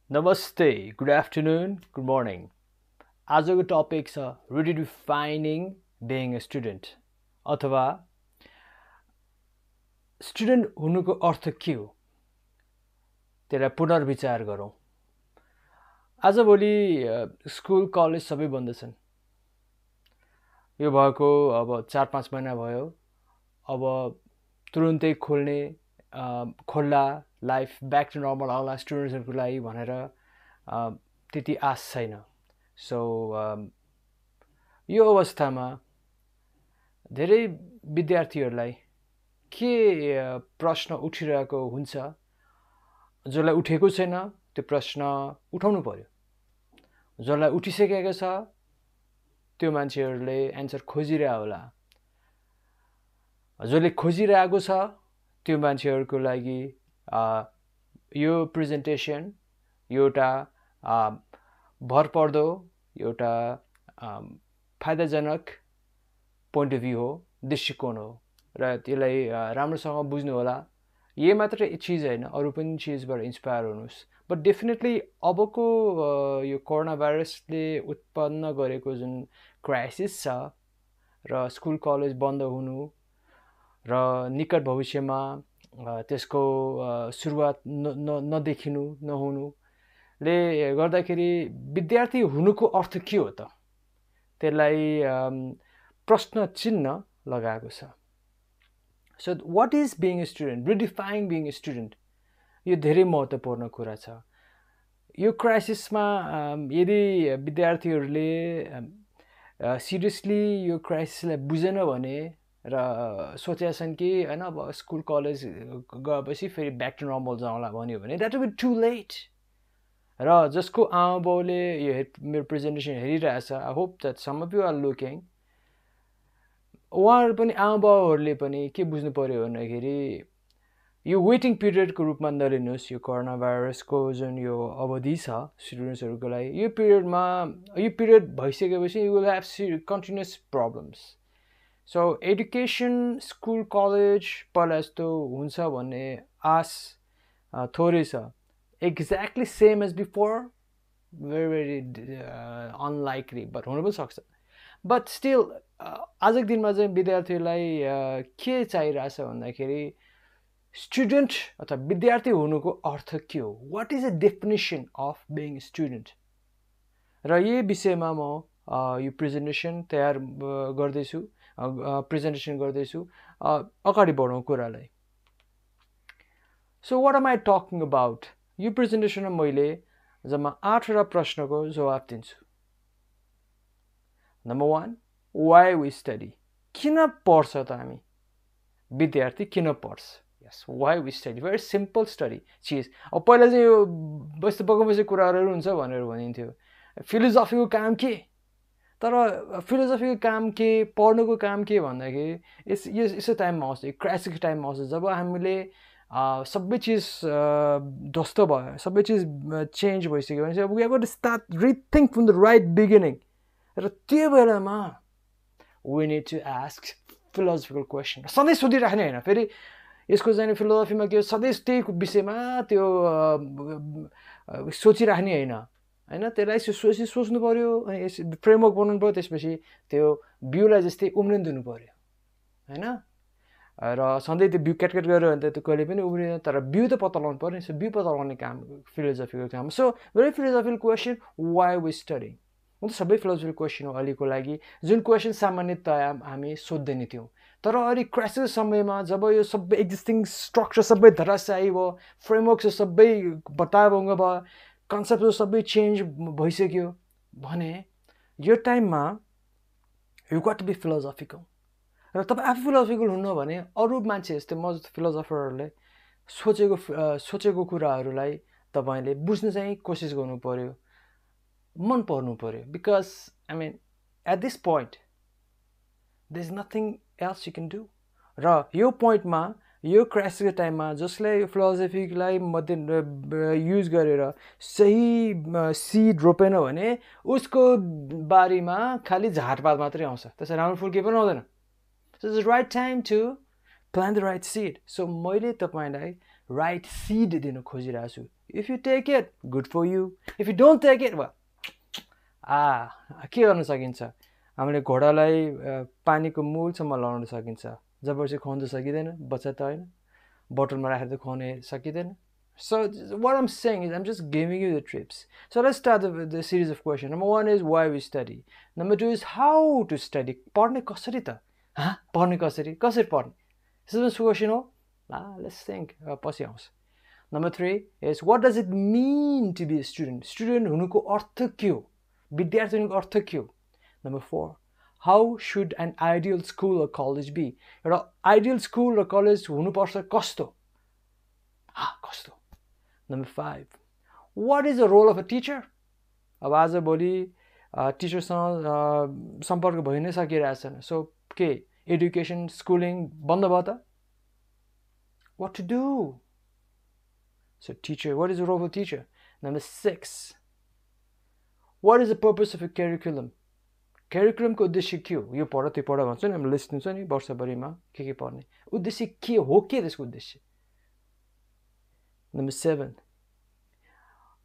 Namaste, good afternoon, good morning. आजको topic छ redefining being a student अथवा student हुनुको अर्थ के हो त्यसलाई पुनर्विचार गरौँ। आजभोलि स्कुल कलेज सबै बन्द छन्। यो भएको अब 4-5 महिना भयो। अब तुरुन्तै खोल्ला लाइफ ब्याक टु नर्मल आउला स्टुडेन्ट्सहरूको लागि भनेर त्यति आश छैन। सो यो अवस्थामा धेरै विद्यार्थीहरूलाई के प्रश्न उठिरहेको हुन्छ, जसलाई उठेको छैन त्यो प्रश्न उठाउनु पर्यो। जसलाई उठिसकेको छ त्यो मान्छेहरूले एन्सर खोजिरहेको होला। जसले खोजिरहेको छ त्यो मान्छेहरूको लागि यो प्रेजेन्टेसन एउटा भरपर्दो एउटा फाइदाजनक पोइन्ट अफ भ्यू हो, दृष्टिकोण हो र त्यसलाई राम्रोसँग बुझ्नु होला। यही मात्र चिज होइन, अरू पनि चिजबाट इन्स्पायर हुनुहोस्। बट डेफिनेटली अबको यो कोरोना भाइरसले उत्पन्न गरेको जुन क्राइसिस छ र स्कुल कलेज बन्द हुनु र निकट भविष्यमा त्यसको सुरुवात नदेखिनु नहुनुले गर्दाखेरि विद्यार्थी हुनुको अर्थ के हो त, त्यसलाई प्रश्न चिन्ह लगाएको छ। So what is being a student, redefining being a student, यो धेरै महत्त्वपूर्ण कुरा छ। यो क्राइसिसमा यदि विद्यार्थीहरूले सिरियसली यो क्राइसिसलाई बुझेन भने र सोचेका छन् कि होइन अब स्कुल कलेज गएपछि फेरि ब्याक टु नर्मल जाउँला भन्यो भने that will be too late. र जसको आमा बाउले यो मेरो प्रेजेन्टेसन हेरिरहेछ, I hope that some of you are looking, उहाँहरू पनि आमा बाउहरूले पनि के बुझ्नु पर्यो भन्दाखेरि यो वेटिङ पिरियडको रूपमा नलिनुहोस्। यो कोरोना भाइरसको जुन यो अवधि छ स्टुडेन्ट्सहरूको लागि, यो पिरियड भइसकेपछि you will have continuous problems. So education school college पहिला जस्तो हुन्छ भन्ने आश थोरै छ। Exactly same as before, very unlikely, but हुनु पनि सक्छ। बट स्टिल आजको दिनमा चाहिँ विद्यार्थीलाई के चाहिरहेछ भन्दाखेरि स्टुडेन्ट अथवा विद्यार्थी हुनुको अर्थ के हो, what is a definition of being student. र यही विषयमा म यो प्रेजेन्टेसन तयार गर्दैछु, अगाडि बढौँ कुरालाई। So what am I talking about, यो प्रेजेन्टेसनमा मैले जम्मा 8वटा प्रश्नको जवाब दिन्छु। नम्बर 1, वाइ वी स्टडी, किन पढ्छ त हामी विद्यार्थी, किन पढ्छ? Yes, why we study, very simple study चिज। अब पहिला चाहिँ यो बसी कुराहरू हुन्छ भनेर भनिन्थ्यो, फिलोसफीको काम के, तर फिलोसफीको काम के, पढ्नुको काम के भन्दाखेरि यसो टाइममा आउँछ, क्राइसिसको टाइममा आउँछ जब हामीले सबै चिज ध्वस्त भयो, सबै चिज चेन्ज भइसक्यो भने चाहिँ we are going to start rethink from the right beginning. र त्यो बेलामा we need to ask philosophical question. सधैँ सोधिराख्ने होइन, फेरि यसको चाहिँ फिलोसफीमा के सधैँ त्यही विषयमा त्यो सोचिराख्ने होइन, त्यसलाई सोच्नु पऱ्यो, अनि फ्रेमवर्क बनाउनु पऱ्यो, त्यसपछि त्यो बिउलाई जस्तै उम्रिन दिनु पऱ्यो होइन। र सधैँ त्यो बिउ क्याटकेट गऱ्यो भने त त्यो कहिले पनि उम्रिँदैन, तर बिउ त पत्ता लगाउनु पऱ्यो। सो बिउ पत्ता लगाउने काम फिलोसफीको काम। So very philosophical question, why we study. हुन त सबै फिलोसफिकल क्वेसन हो अहिलेको लागि, जुन क्वेसन सामान्यतया हामी सोध्दैन थियौँ। तर अहिले क्राइसिस समयमा जब यो सबै एक्जिस्टिङ स्ट्रक्चर सबै धराशायी भयो, फ्रेमवर्क सबै बताबङ्ग भयो, कन्सेप्ट सबै चेन्ज भइसक्यो भने यो टाइममा you got to be philosophical. र तपाईँ आफू फिलोसफिकल हुनु भने अरू मान्छे जस्तै म जस्तो फिलोसफरहरूले सोचेको कुराहरूलाई तपाईँले बुझ्न चाहिँ कोसिस गर्नु पऱ्यो, मन पर्नु पऱ्यो। Because I mean at this point there is nothing else you can do. र यो पोइन्टमा, यो क्राइसिसको टाइममा जसले यो फिलोसफीलाई युज गरेर सही सिड रोपेन भने उसको बारीमा खालि झारपात मात्रै आउँछ, त्यसै राम्रो फुल केही पनि आउँदैन। So it's the right time to plant the right seed. So मैले तपाईलाई right seed दिन खोजिरहेको छु। If you take it, good for you. If you don't take it, well, के गर्न सकिन्छ? हामीले घोडालाई पानीको मूलसम्म लगाउन सकिन्छ, जबरजस्ती खुवाउन सकिँदैन, बच्चा त होइन, बोतलमा राखेर त खुवाउन सकिँदैन. So what I'm saying is I'm just giving you the tips. So let's start the series of questions. Number 1 is why we study. Number 2 is how to study. पढ्ने कसरी त? पढ्ने कसरी? कसरी पढ्ने? This is the question हो? Let's think. पछि आउँछ. Number 3 is what does it mean to be a student? Student हुनुको अर्थ के हो? विद्यार्थी हुनुको अर्थ के हो? Number 4, how should an ideal school or college be? एउटा ideal school or college हुनुपर्छ कस्तो? कस्तो? Number 5, what is the role of a teacher? अब आज भोलि टिचरसँग सम्पर्क भइ नै सकिरहेछन्. सो के एडुकेसन स्कुलिङ बन्द भयो त? What to do? So teacher, what is the role of a teacher? Number 6, what is the purpose of a curriculum? Curriculum को उद्देश्य के हो? यो पढ त्यो पढ भन्छ नि, हामीले लिस्ट हुन्छ नि वर्षभरिमा के पढ्ने. उद्देश्य के हो? के त्यसको उद्देश्य? Number 7,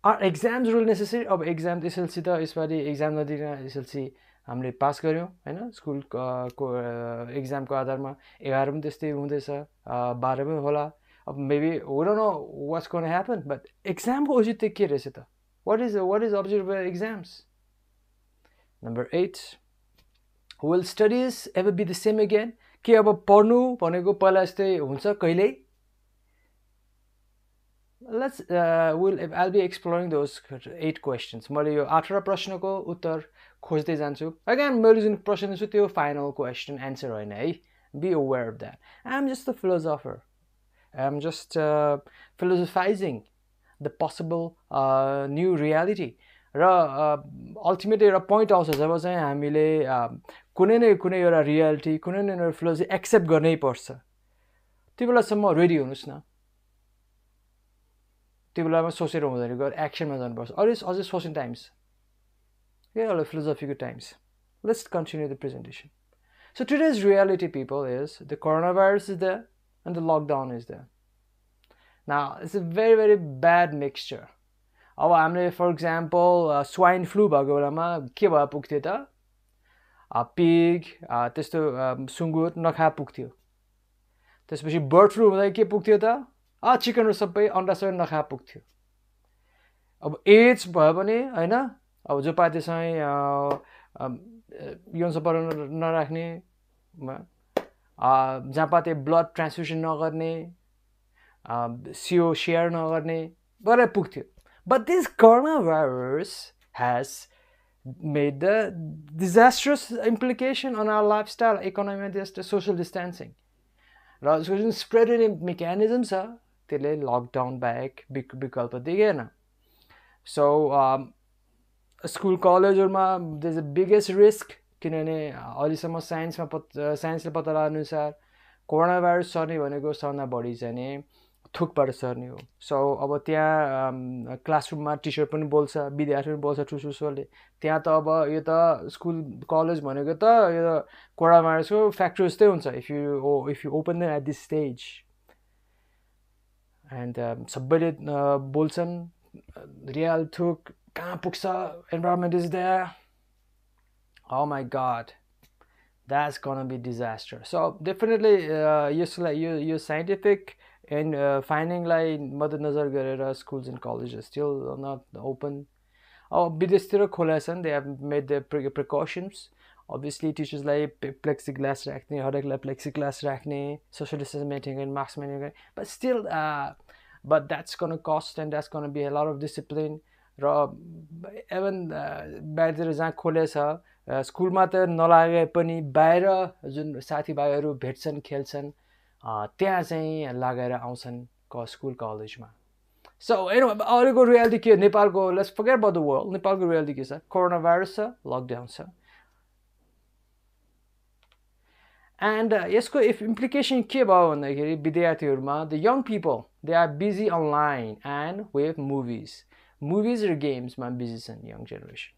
are exams really necessary? अब एक्जाम एसएलसी त यसपालि एक्जाम नदिन एसएलसी हामीले पास गर्यौँ हैन. स्कुल को एक्जामको आधारमा 11 पनि त्यस्तै हुँदैछ, 12 पनि होला. अब maybe we don't know what's going to happen, but एक्जामको औचित्य के रहेछ त? What is the objective of exams? Number 8, will studies ever be the same again? के अब पढ्नु भनेको पहिला जस्तै हुन्छ कहिल्यै? I'll be exploring those 8 questions. मैले यो 18 प्रश्नको उत्तर खोज्दै जान्छु. Again, मैले जुन प्रश्न छु त्यो final question answer होइन है. Be aware of that. I'm just a philosopher. I'm just philosophizing the possible new reality. र अल्टिमेटली एउटा पोइन्ट आउँछ जब चाहिँ हामीले कुनै न कुनै एउटा रियालिटी, कुनै न एउटा फिलोसफी एक्सेप्ट गर्नै पर्छ. त्यो बेलासम्म रेडी हुनुहोस् न. त्यो बेलामा सोचेर हुँदैन, गएर एक्सनमा जानुपर्छ. अझै सोच्ने टाइम्स. एउटा फिलोसफीको times. Let's continue the presentation. So today's reality, people, is the coronavirus is there and the lockdown is there. Now, it's a very, very bad mixture. अब हामीले फर इक्जाम्पल स्वाइन फ्लू भएको बेलामा के भए पुग्थ्यो त? Pig त्यस्तो सुँगुर नखा पुग्थ्यो. त्यसपछि बर्ड फ्लू हुँदा के पुग्थ्यो त? चिकनहरू सबै अन्डा सबै नखा पुग्थ्यो. अब एड्स भयो भने होइन, अब जो पाए त्यसै यौन सम्पर्क नराख्ने, जहाँ पाए ब्लड ट्रान्सफ्युसन नगर्ने, सिओ सेयर नगर्ने गरेर पुग्थ्यो. But this coronavirus has made the disastrous implication on our lifestyle, economy, and just social distancing. र यसको जुन स्प्रेड मेकानिजम छ त्यसले लकडाउन बाहेक विकल्प दिएन. सो स्कुल कलेजहरूमा there is a biggest risk, किनभने अहिलेसम्म साइन्सले पत्ता लगाएअनुसार कोरोना भाइरस सर्ने भनेको सबभन्दा बढी चाहिँ थुकबाट सर्ने हो. सो अब त्यहाँ क्लासरुममा टिचर पनि बोल्छ, विद्यार्थी पनि बोल्छ ठुसठुसोले. त्यहाँ त अब यो त स्कुल कलेज भनेको त यो कोरोना भाइरसको फ्याक्ट्री जस्तै हुन्छ if you open them at this stage. And सबैले बोल्छन् रियल थुक कहाँ पुग्छ, environment is there. Oh my God, that's gonna be disaster. So definitely यसलाई यो साइन्टिफिक and findingलाई मध्यनजर गरेर schools and colleges still not open. विदेशतिर खोलेका छन्, they have made their precautions. Obviously teachersलाई plexiglass राख्ने, हरेकलाई plexiglass राख्ने, social distance maintain गर्ने, mask maintain गर्ने, but still but that's going to cost and that's going to be a lot of discipline. र even बाहिरतिर जहाँ खोलेछ स्कुलमा त नलागे पनि बाहिर जुन साथीभाइहरू भेट्छन् खेल्छन् त्यहाँ चाहिँ लागेर आउँछन् स्कुल कलेजमा. सो अहिलेको रियालिटी के हो नेपालको? Let's forget about the world. नेपालको रियालिटी के छ? कोरोना भाइरस छ, लकडाउन छ. एन्ड यसको इम्प्लिकेसन के भयो भन्दाखेरि विद्यार्थीहरूमा the young people they are busy online and with movies र गेम्समा बिजी छन् यङ जेनेरेसन.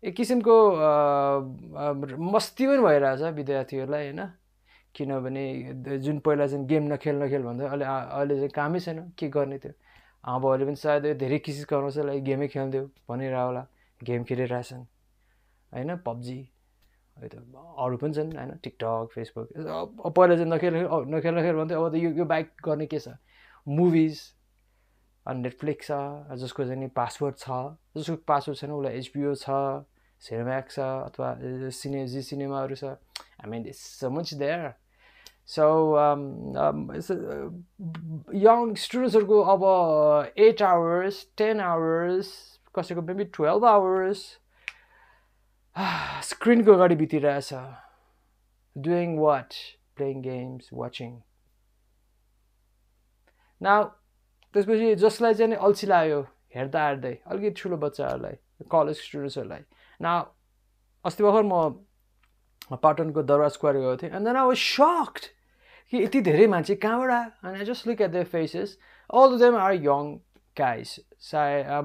एक किसिमको मस्ती पनि भइरहेछ विद्यार्थीहरूलाई होइन, किनभने जुन पहिला चाहिँ गेम नखेल भन्दा अहिले चाहिँ कामै छैन, के गर्ने त्यो आमाबाउले पनि सायद धेरै किसिस गराउँछ लाइक गेमै खेल्दियो भनिरह होला गेम खेलिरहेछन् होइन पब्जी अरू पनि छन् होइन टिकटक फेसबुक पहिला चाहिँ नखेल्दाखेरि भन्थ्यो अब त यो बाइक गर्ने के छ मुभिज अनि नेटफ्लिक्स छ जसको चाहिँ नि पासवर्ड छ जसको पासवर्ड छैन उसलाई HBO छ सिनेम्याक्स छ अथवा जी सिनेमाहरू छ I mean it's so much there so young स्टुडेन्ट्सहरूको अब 8 hours 10 hours कसैको मेबी 12 hours स्क्रिनको अगाडि बितिरहेछ doing what playing games watching now त्यसपछि जसलाई चाहिँ नि अल्छी लाग्यो हेर्दा हेर्दै अलिकति ठुलो बच्चाहरूलाई कलेज स्टुडेन्ट्सहरूलाई नाउ अस्ति भर्खर म पाटनको दरबार स्क्वायर गएको थिएँ and then I was shocked कि यति धेरै मान्छे कहाँबाट आयो and I just look at their faces all of them are young guys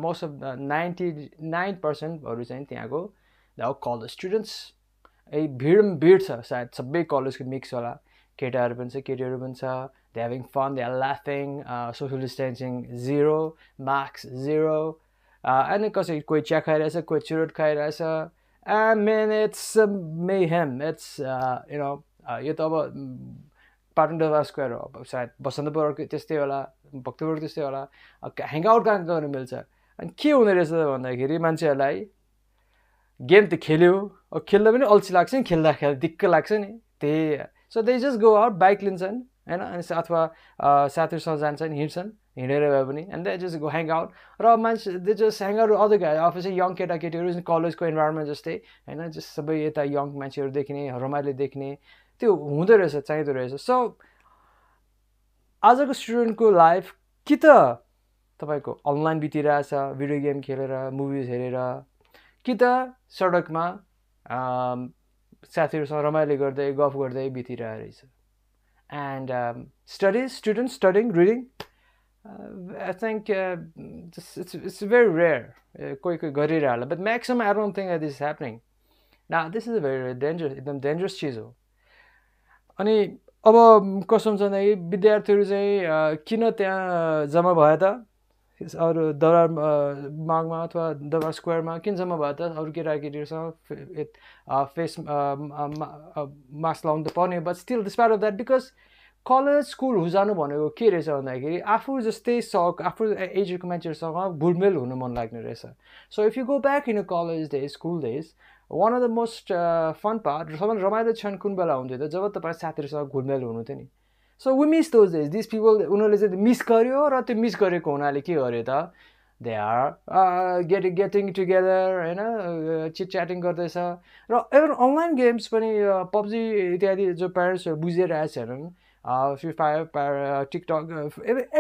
most of 99% चाहिँ त्यहाँको कलेज स्टुडेन्ट्स भिड छ सायद सबै कलेजको मिक्स होला केटाहरू पनि छ केटीहरू पनि छ they having fun they are लाफिङ सोसियल डिस्टेन्सिङ 0 मास्क 0 अनि कसै कोही चिया खाइरहेछ कोही चुरोट खाइरहेछ and man it's mayhem it's यो त अब पाटन दरबार स्क्वायर हो अब सायद बसन्तपुरको त्यस्तै होला भक्तपुरको त्यस्तै होला ह्याङआउट कहाँ गर्न मिल्छ अनि के हुँदो रहेछ भन्दाखेरि मान्छेहरूलाई गेम त खेल्यो खेल्दा पनि अल्छी लाग्छ नि खेल्दा दिक्क लाग्छ नि त्यही so they just go out bike लिन्छन् होइन अनि अथवा साथीहरूसँग जान्छन् हिँड्छन् हिँडेर भए पनि and they just go hang out र मान्छे they just hang out other गाई अफिस यङ केटाकेटीहरू कलेजको इन्भाइरोमेन्ट जस्तै होइन जस्ट सबै यता यङ मान्छेहरू देख्ने रमाइलो देख्ने त्यो हुँदो रहेछ चाहिँदो रहेछ सो आजको स्टुडेन्टको लाइफ कि त तपाईँको अनलाइन बितिरहेछ भिडियो गेम खेलेर मुभिज हेरेर कि त सडकमा साथीहरूसँग रमाइलो गर्दै गफ गर्दै बितिरहेको रहेछ and student studying reading I think it's very rare कोही कोही गरिरह होला but maximum I don't think this is happening ना this is a very dangerous एकदम डेन्जरस चिज हो अनि अब कसो हुन्छ भन्दाखेरि विद्यार्थीहरू चाहिँ किन त्यहाँ जम्मा भयो त अरू दरबार मागमा अथवा दरबार स्क्वायरमा किन जम्मा भयो त अरू केटाकेटीहरूसँग फेस मास्क लाउनु त पर्ने but still despite of that because college school जानु भनेको के रहेछ भन्दाखेरि आफू जस्तै आफू एजको मान्छेहरूसँग घुलमेल हुनु मन लाग्ने रहेछ so if you go back in a college days school days one of the most fun part सबैभन्दा रमाइलो क्षण कुन बेला हुन्थ्यो त जब तपाईँ साथीहरूसँग घुलमेल हुनुहुन्थ्यो नि so we miss those days this people उनीहरूले चाहिँ मिस गर्यो र त्यो मिस गरेको हुनाले के गर्यो त दे आर गेटिङ टुगेदर होइन चिट च्याटिङ गर्दैछ र इभन अनलाइन गेम्स पनि पब्जी इत्यादि जो प्यारेन्ट्सहरू बुझिरहेछन् free fire TikTok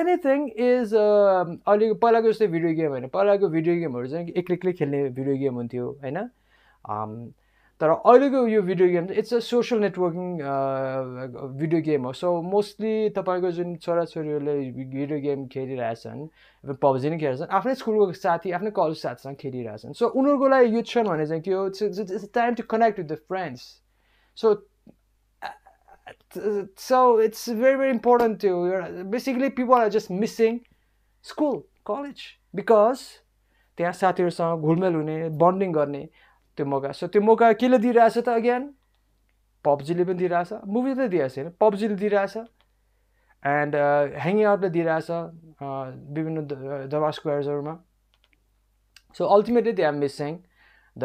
anything is अहिलेको पहिलाको जस्तै भिडियो गेम होइन पहिलाको भिडियो गेमहरू चाहिँ एक्लै खेल्ने भिडियो गेम हुन्थ्यो होइन तर अहिलेको यो भिडियो गेम चाहिँ it's a social networking video game हो सो मोस्टली तपाईँको जुन छोराछोरीहरूले भिडियो गेम खेलिरहेछन् पब्जी नै खेलिरहेछन् आफ्नै स्कुलको साथी आफ्नै कलेज साथीसँग खेलिरहेछन् सो उनीहरूको लागि यो क्षण भने चाहिँ के हो it's time to connect with the friends so it's very very important to basically people are just missing school college because त्यहाँ साथीहरूसँग घुलमेल हुने बन्डिङ गर्ने त्यो मौका सो त्यो मौका केले दिइरहेछ त अगेन पब्जीले पनि दिइरहेछ मुभीले दिइरहेछ होइन पब्जीले दिइरहेछ एन्ड ह्याङ्गिङ आउटले दिइरहेछ विभिन्न दरबार स्क्वायर्सहरूमा so ultimately they are missing the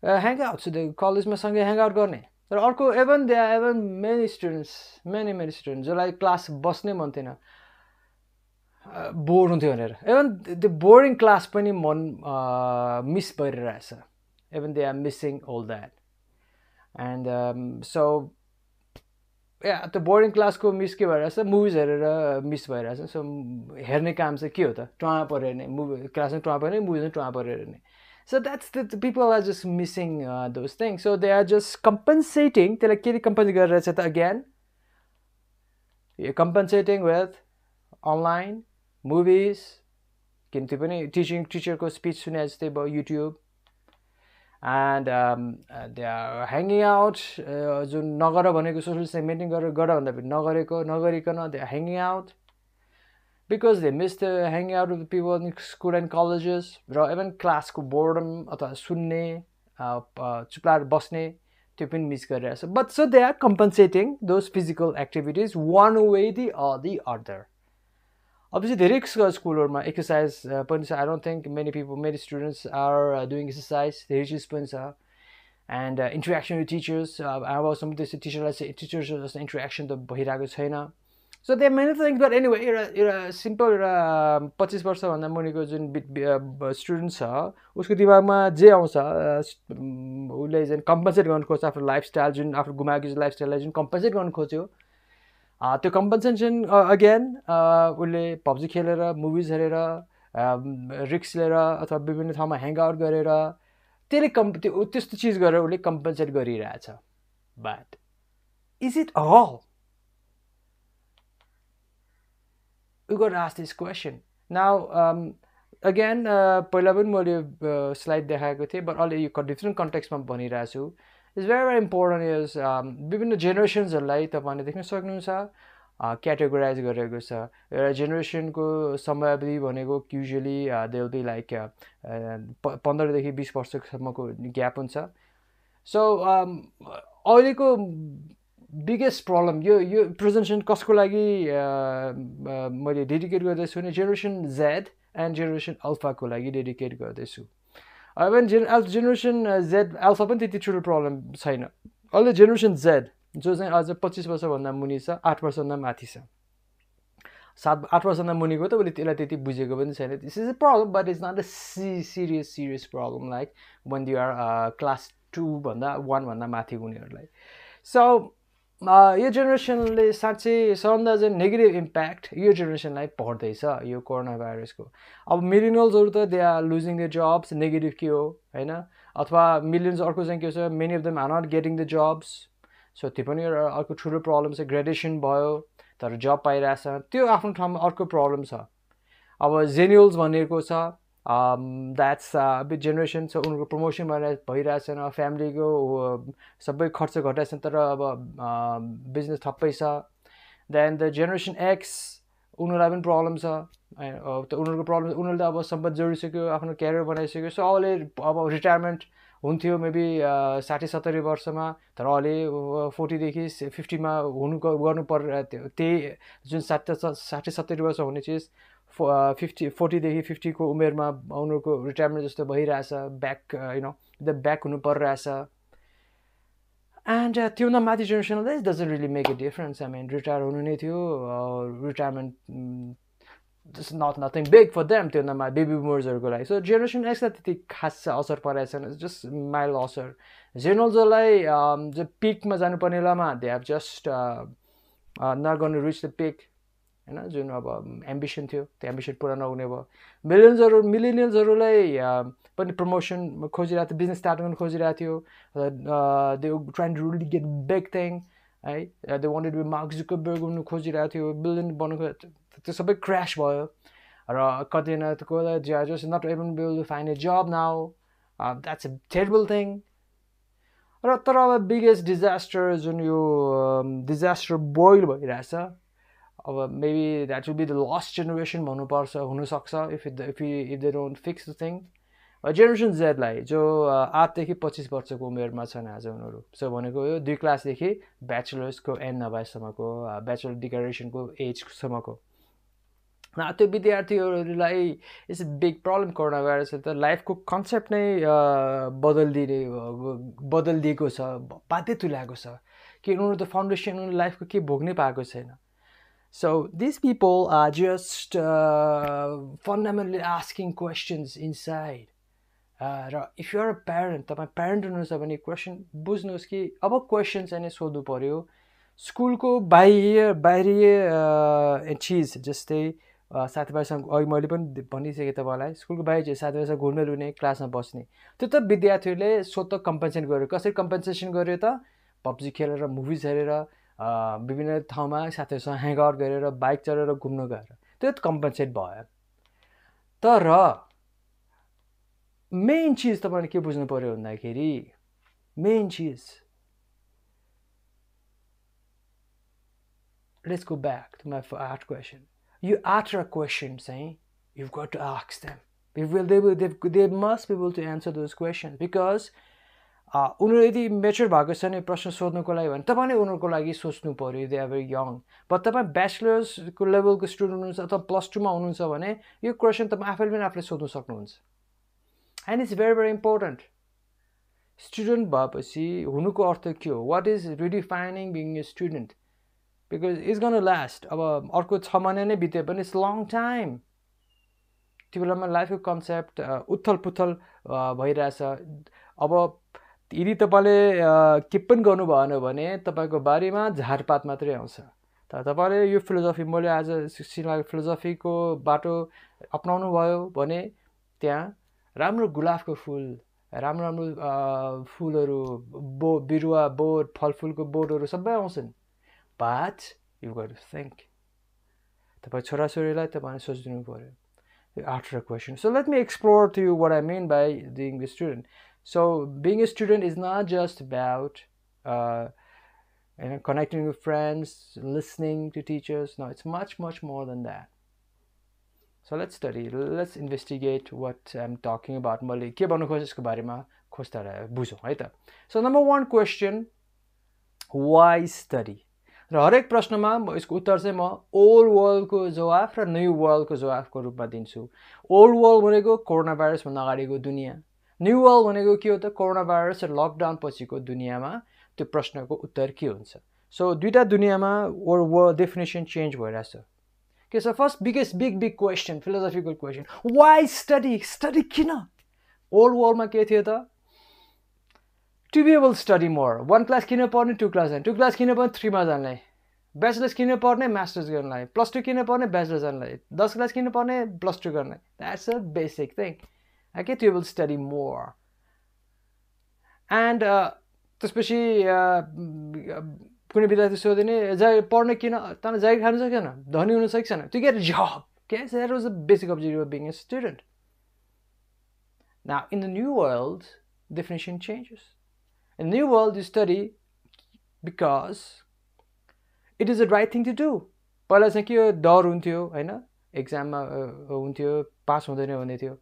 hangout so कलेजमा सँगै ह्याङ्गआउट गर्ने तर अर्को even they are even many students जसलाई क्लास बस्नै मन थिएन बोर हुन्थ्यो भनेर इभन त्यो बोरिङ क्लास पनि मन मिस भइरहेछ even they are missing all that and so या त्यो बोरिङ क्लासको मिस के भइरहेछ मुभिज हेरेर मिस भइरहेछ सो हेर्ने काम चाहिँ के हो त टुवा परेर हेर्ने मुभी क्लासमा टुवा परेर मुभी चाहिँ टुवा परेर हेर्ने so that's the people are just missing those things so they are just compensating त्यसलाई के कम्पन्सेट गरिरहेछ त again compensating with online movies किन त्यो पनि टिचरको स्पिच सुने जस्तै भयो YouTube and they are hanging out जुन नगर भनेको सोसियल डिस्टेन्स मेन्टेन गरेर गर भन्दा पनि नगरिकन they are hanging out because they miss the hanging out with the people in school and colleges, र even क्लासको बोर्डम अथवा सुन्ने चुप्लाएर बस्ने त्यो पनि मिस गरिरहेछ. But so they are compensating those physical activities one way the other. Obviously, धेरै स्कुलहरूमा एक्सर्साइज पनि छ. I don't think many students are doing exercise. धेरै चिज पनि छ. एन्ड इन्टरेक्सन विथ टिचर्स, अब सम त्यस्तो टिचर्स जस्तो इन्टरेक्सन त भइरहेको छैन. So they many things. But anyway एउटा सिम्पल एउटा 25 वर्षभन्दा मुनिको जुन स्टुडेन्ट छ उसको दिमागमा जे आउँछ उसले जुन कम्पन्सेट गर्नु खोज्छ आफ्नो लाइफस्टाइल, जुन आफ्नो गुमाएको लाइफस्टाइललाई जुन कम्पन्सेट गर्नु खोज्यो, त्यो कम्पन्सेसन अगेन उसले पब्जी खेलेर, मुभिज हेरेर, रिक्स लिएर अथवा विभिन्न ठाउँमा ह्याङआउट गरेर त्यसले त्यस्तो चिज गरेर उसले कम्पन्सेट गरिरहेछ. But is it all? We got to ask this question. Now, again, पहिला पनि मैले स्लाइड देखाएको थिएँ, बट अहिले यो डिफ्रेन्ट कन्टेक्स्टमा भनिरहेको छु. It's very important. इज विभिन्न जेनेरेसन्सहरूलाई तपाईँले देख्न सक्नुहुन्छ क्याटेगोराइज गरेको छ. एउटा जेनेरेसनको समयावधि भनेको usually they will be like 15देखि 20 वर्षसम्मको ग्याप हुन्छ. सो अहिलेको बिगेस्ट प्रब्लम यो प्रेजेन्टेसन कसको लागि मैले डेडिकेट गर्दैछु भने जेनेरेसन जेड एन्ड जेनेरेसन अल्फाको लागि डेडिकेट गर्दैछु. इभन जेनेरेसन जेड अल्फा पनि त्यति ठुलो प्रब्लम छैन. अहिले जेनेरेसन जेड जो चाहिँ अझ 25 वर्षभन्दा मुनि छ, 8 वर्षभन्दा माथि छ, 8 वर्षभन्दा मुनिको त उसले त्यसलाई त्यति बुझेको पनि छैन. This is a problem, but it's not a serious problem like when you are class 2 भन्दा 1 भन्दा माथि उनीहरूलाई. सो यो जेनेरेसनले साँच्चै सबभन्दा चाहिँ नेगेटिभ इम्प्याक्ट यो जेनेरेसनलाई पर्दैछ यो कोरोना भाइरसको. अब मिलिनियल्सहरू त they are losing the jobs. Negative के हो होइन? अथवा मिलियन्स अर्को चाहिँ के छ, many of them are not getting the jobs. So त्यो पनि एउटा अर्को ठुलो प्रब्लम छ. ग्रेजुएसन भयो तर जब पाइरहेछ, त्यो आफ्नो ठाउँमा अर्को प्रब्लम छ. अब जेनियल्स भनेको छ, द्याट्स बिट जेनेरेसन छ, उनीहरूको प्रमोसन भइरहेछन्, फ्यामिलीको सबै खर्च घटाएछन्, तर अब बिजनेस ठप्पै छ. देन द जेनेरेसन एक्स, उनीहरूलाई पनि प्रब्लम छ. उनीहरूको प्रब्लम, उनीहरूले त अब सम्पत्ति जोडिसक्यो, आफ्नो क्यारियर बनाइसक्यो. सो अहिले अब रिटायरमेन्ट हुन्थ्यो मेबी 60-70 वर्षमा, तर अहिले 40देखि 50मा गर्नु पर्ने त्यही जुन 60-70 वर्ष हुने चिज 40देखि 50को उमेरमा उनीहरूको रिटायरमेन्ट जस्तो भइरहेछ. ब्याक हुनु परिरहेछ. एन्ड त्योभन्दा माथि जेनेरेसनलाई it doesn't really make a difference. I mean retire हुनु नै थियो, retirement just nothing big for them. त्योभन्दा माथि बेबी बुमर्सहरूको लागि. सो जेनेरेसन एक्सलाई त्यति खास असर परेको छैन, जस्ट माइल्ड असर. जेनरल्सलाई जो पिकमा जानुपर्ने बेलामा they have just not gone to reach the peak होइन, जुन अब एम्बिसन थियो त्यो एम्बिसन पुरा नहुने भयो. मिलिनियल्सहरूलाई पनि प्रमोसन खोजिरहेको थियो, बिजनेस स्टार्ट गर्नु खोजिरहेको थियो. They trying to really get big thing है. They wanted to be Mark Zuckerberg हुनु खोजिरहेको थियो, बिलियन बनाउनु. त्यो सबै क्रास भयो. र कतिजनाको just not able to find a job now. That's a terrible thing. र तर अब बिगेस्ट डिजास्टर जुन यो डिजास्टर बोइल भइरहेछ, अब maybe that will be the last generation भन्नुपर्छ, हुनसक्छ if they don't fix the thing. Generation जेडलाई जो 8देखि 25 वर्षको उमेरमा छन् आज उनीहरू. सो भनेको यो 2 क्लासदेखि ब्याचलर्सको एन्ड नभएसम्मको ब्याचलर डिक्लेरेसनको एजसम्मको त्यो विद्यार्थीहरूलाई it's a big problem. Corona virus त लाइफको कन्सेप्ट नै बदलिदिएको छ, बाध्य तुल्याएको छ कि उनीहरू त फाउन्डेसन उनीहरू लाइफको के भोग्नै पाएको छैन. So these people are just fundamentally asking questions inside. If you are a parent, तपाईँ प्यारेन्ट हुनुहुन्छ भने क्वेसन बुझ्नुहोस् कि अब क्वेसन चाहिँ नै सोध्नु पऱ्यो. स्कुलको बाहिरी चिज जस्तै साथीभाइसँग अघि मैले पनि भनिसकेँ तपाईँलाई, स्कुलको बाहिर चाहिँ साथीभाइसँग घुम्न लुने, क्लासमा बस्ने, त्यो त विद्यार्थीहरूले स्वतः कम्पेन्सेट गर्यो. कसरी कम्पेन्सेसन गर्यो त? पब्जी खेलेर, मुभिज हेरेर, विभिन्न ठाउँमा साथीहरूसँग ह्याङआउट गरेर, बाइक चढेर घुम्न गएर, त्यो त कम्पेन्सेट भयो. तर मेन चिज तपाईँले के बुझ्नु पऱ्यो भन्दाखेरि, मेन चिज, let's go back to my hard question. यो 8 क्वेसन चाहिँ you've got to ask them. They must be able to answer those questions because उनीहरू यदि मेच्योर भएको छ नि प्रश्न सोध्नुको लागि भने तपाईँले उनीहरूको लागि सोच्नु पर्यो. They are very young. But तपाईँ ब्याचलर्सको लेभलको स्टुडेन्ट हुनुहुन्छ अथवा +2मा हुनुहुन्छ भने यो क्वेसन तपाईँ आफैले पनि आफूले सोध्नु सक्नुहुन्छ. And it's very very important. Student भएपछि हुनुको अर्थ के हो? What is redefining being a student? Because it's gone last. अब अर्को 6 महिना नै बित्यो भने इट्स लङ टाइम. त्यो बेलामा लाइफको कन्सेप्ट उथल पुथल भइरहेछ. अब यदि तपाईँले के पनि गर्नु भएन भने तपाईँको बारीमा झारपात मात्रै आउँछ. तर तपाईँले यो फिलोसफी मैले आज सिलाएको फिलोसफीको बाटो अपनाउनु भयो भने त्यहाँ राम्रो गुलाबको फुल, राम्रो राम्रो फुलहरू, बिरुवा, बोट, फलफुलको बोटहरू सबै आउँछन्. But you got to think. तपाईँ छोराछोरीलाई तपाईँले सोचिदिनु पऱ्यो. After a question. So let me explore to you what I mean by being a student. So being a student is not just about connecting with friends, listening to teachers. No, it's much, much more than that. So let's study. Let's investigate what I'm talking about. मैले के भन्नु खोजेँ यसको बारेमा खोज्दा बुझौँ है त. So number 1 question, why study? र हरेक प्रश्नमा यसको उत्तर चाहिँ म ओल्ड वर्ल्डको जवाफ र न्यू वर्ल्डको जवाफको रूपमा दिन्छु. ओल्ड वर्ल्ड भनेको कोरोना भाइरसभन्दा अगाडिको दुनियाँ. न्यू वर्ल्ड भनेको के हो त? कोरोना भाइरस र लकडाउन पछिको दुनियाँमा त्यो प्रश्नको उत्तर के हुन्छ. सो दुईवटा दुनियाँमा वर्ल्ड डेफिनेसन चेन्ज भइरहेछ. के छ? First big question, philosophical question, why study? Study किन? ओल्ड वर्ल्डमा के थियो त? To be able to study more. 1 class किन पढ्ने? 2 क्लास जाने. 2 क्लास किन पढ्ने? 3मा जानलाई. ब्याचलर्स किन पढ्ने? मास्टर्स गर्नलाई. +2 किन पढ्ने? ब्याचलर्स जानलाई. 10 क्लास किन पढ्ने? +2 गर्नलाई. That's a basic thing. Okay, to be able to study more. And त्यसपछि कुनै विद्यार्थी सोध्ने पढ्ने किन? तँलाई जागिर खानु सकेन? धनी हुन सकेन? To get a job. Okay, so that was the basic objective of being a student. Now, in the new world, definition changes. In the new world, you study because it is the right thing to do. पहिला चाहिँ के डर हुन्थ्यो हैन, एक्जाममा हुन्थ्यो pass हुँदैन भन्ने थियो.